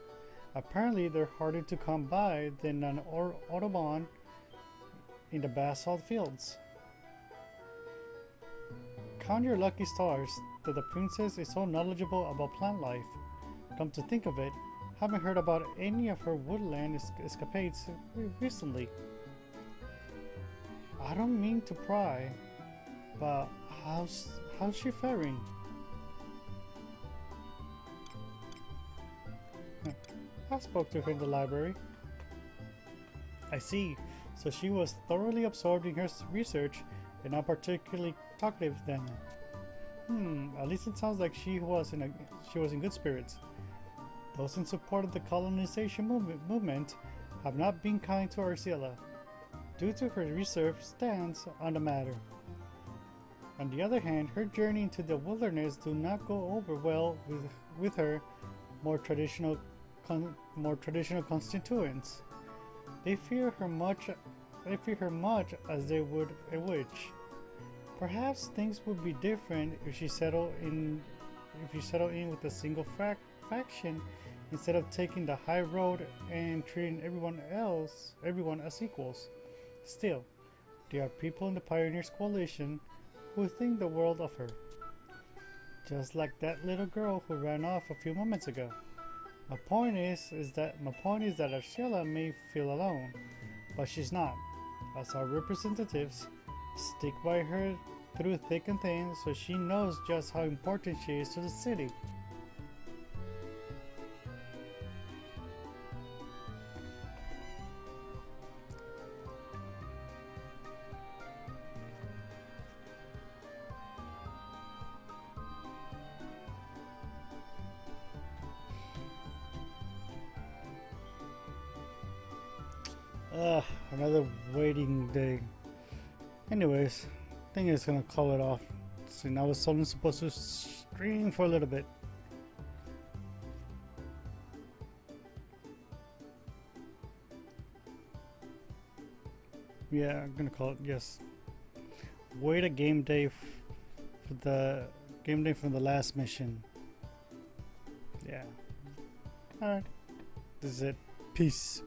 Apparently they're harder to come by than an Audubon in the basalt fields. Count your lucky stars that the princess is so knowledgeable about plant life. Come to think of it, haven't heard about any of her woodland escapades recently. I don't mean to pry, but how's she faring? I spoke to her in the library. I see. So she was thoroughly absorbed in her research and not particularly talkative then. At least it sounds like she was in good spirits. Those in support of the colonization movement have not been kind to Arcilla, due to her reserved stance on the matter. On the other hand, her journey into the wilderness do not go over well with her more traditional constituents. They fear her much as they would a witch. Perhaps things would be different if she settled in with a single faction instead of taking the high road and treating everyone as equals. Still, there are people in the Pioneers Coalition who think the world of her. Just like that little girl who ran off a few moments ago. My point is that Arcilla may feel alone, but she's not, as our representatives stick by her through thick and thin, so she knows just how important she is to the city. Another waiting day. Anyways, I think it's gonna call it off. So now I was only supposed to stream for a little bit. Yeah, I'm gonna call it, yes. Wait a game day for the game day from the last mission. Yeah. Alright. This is it. Peace.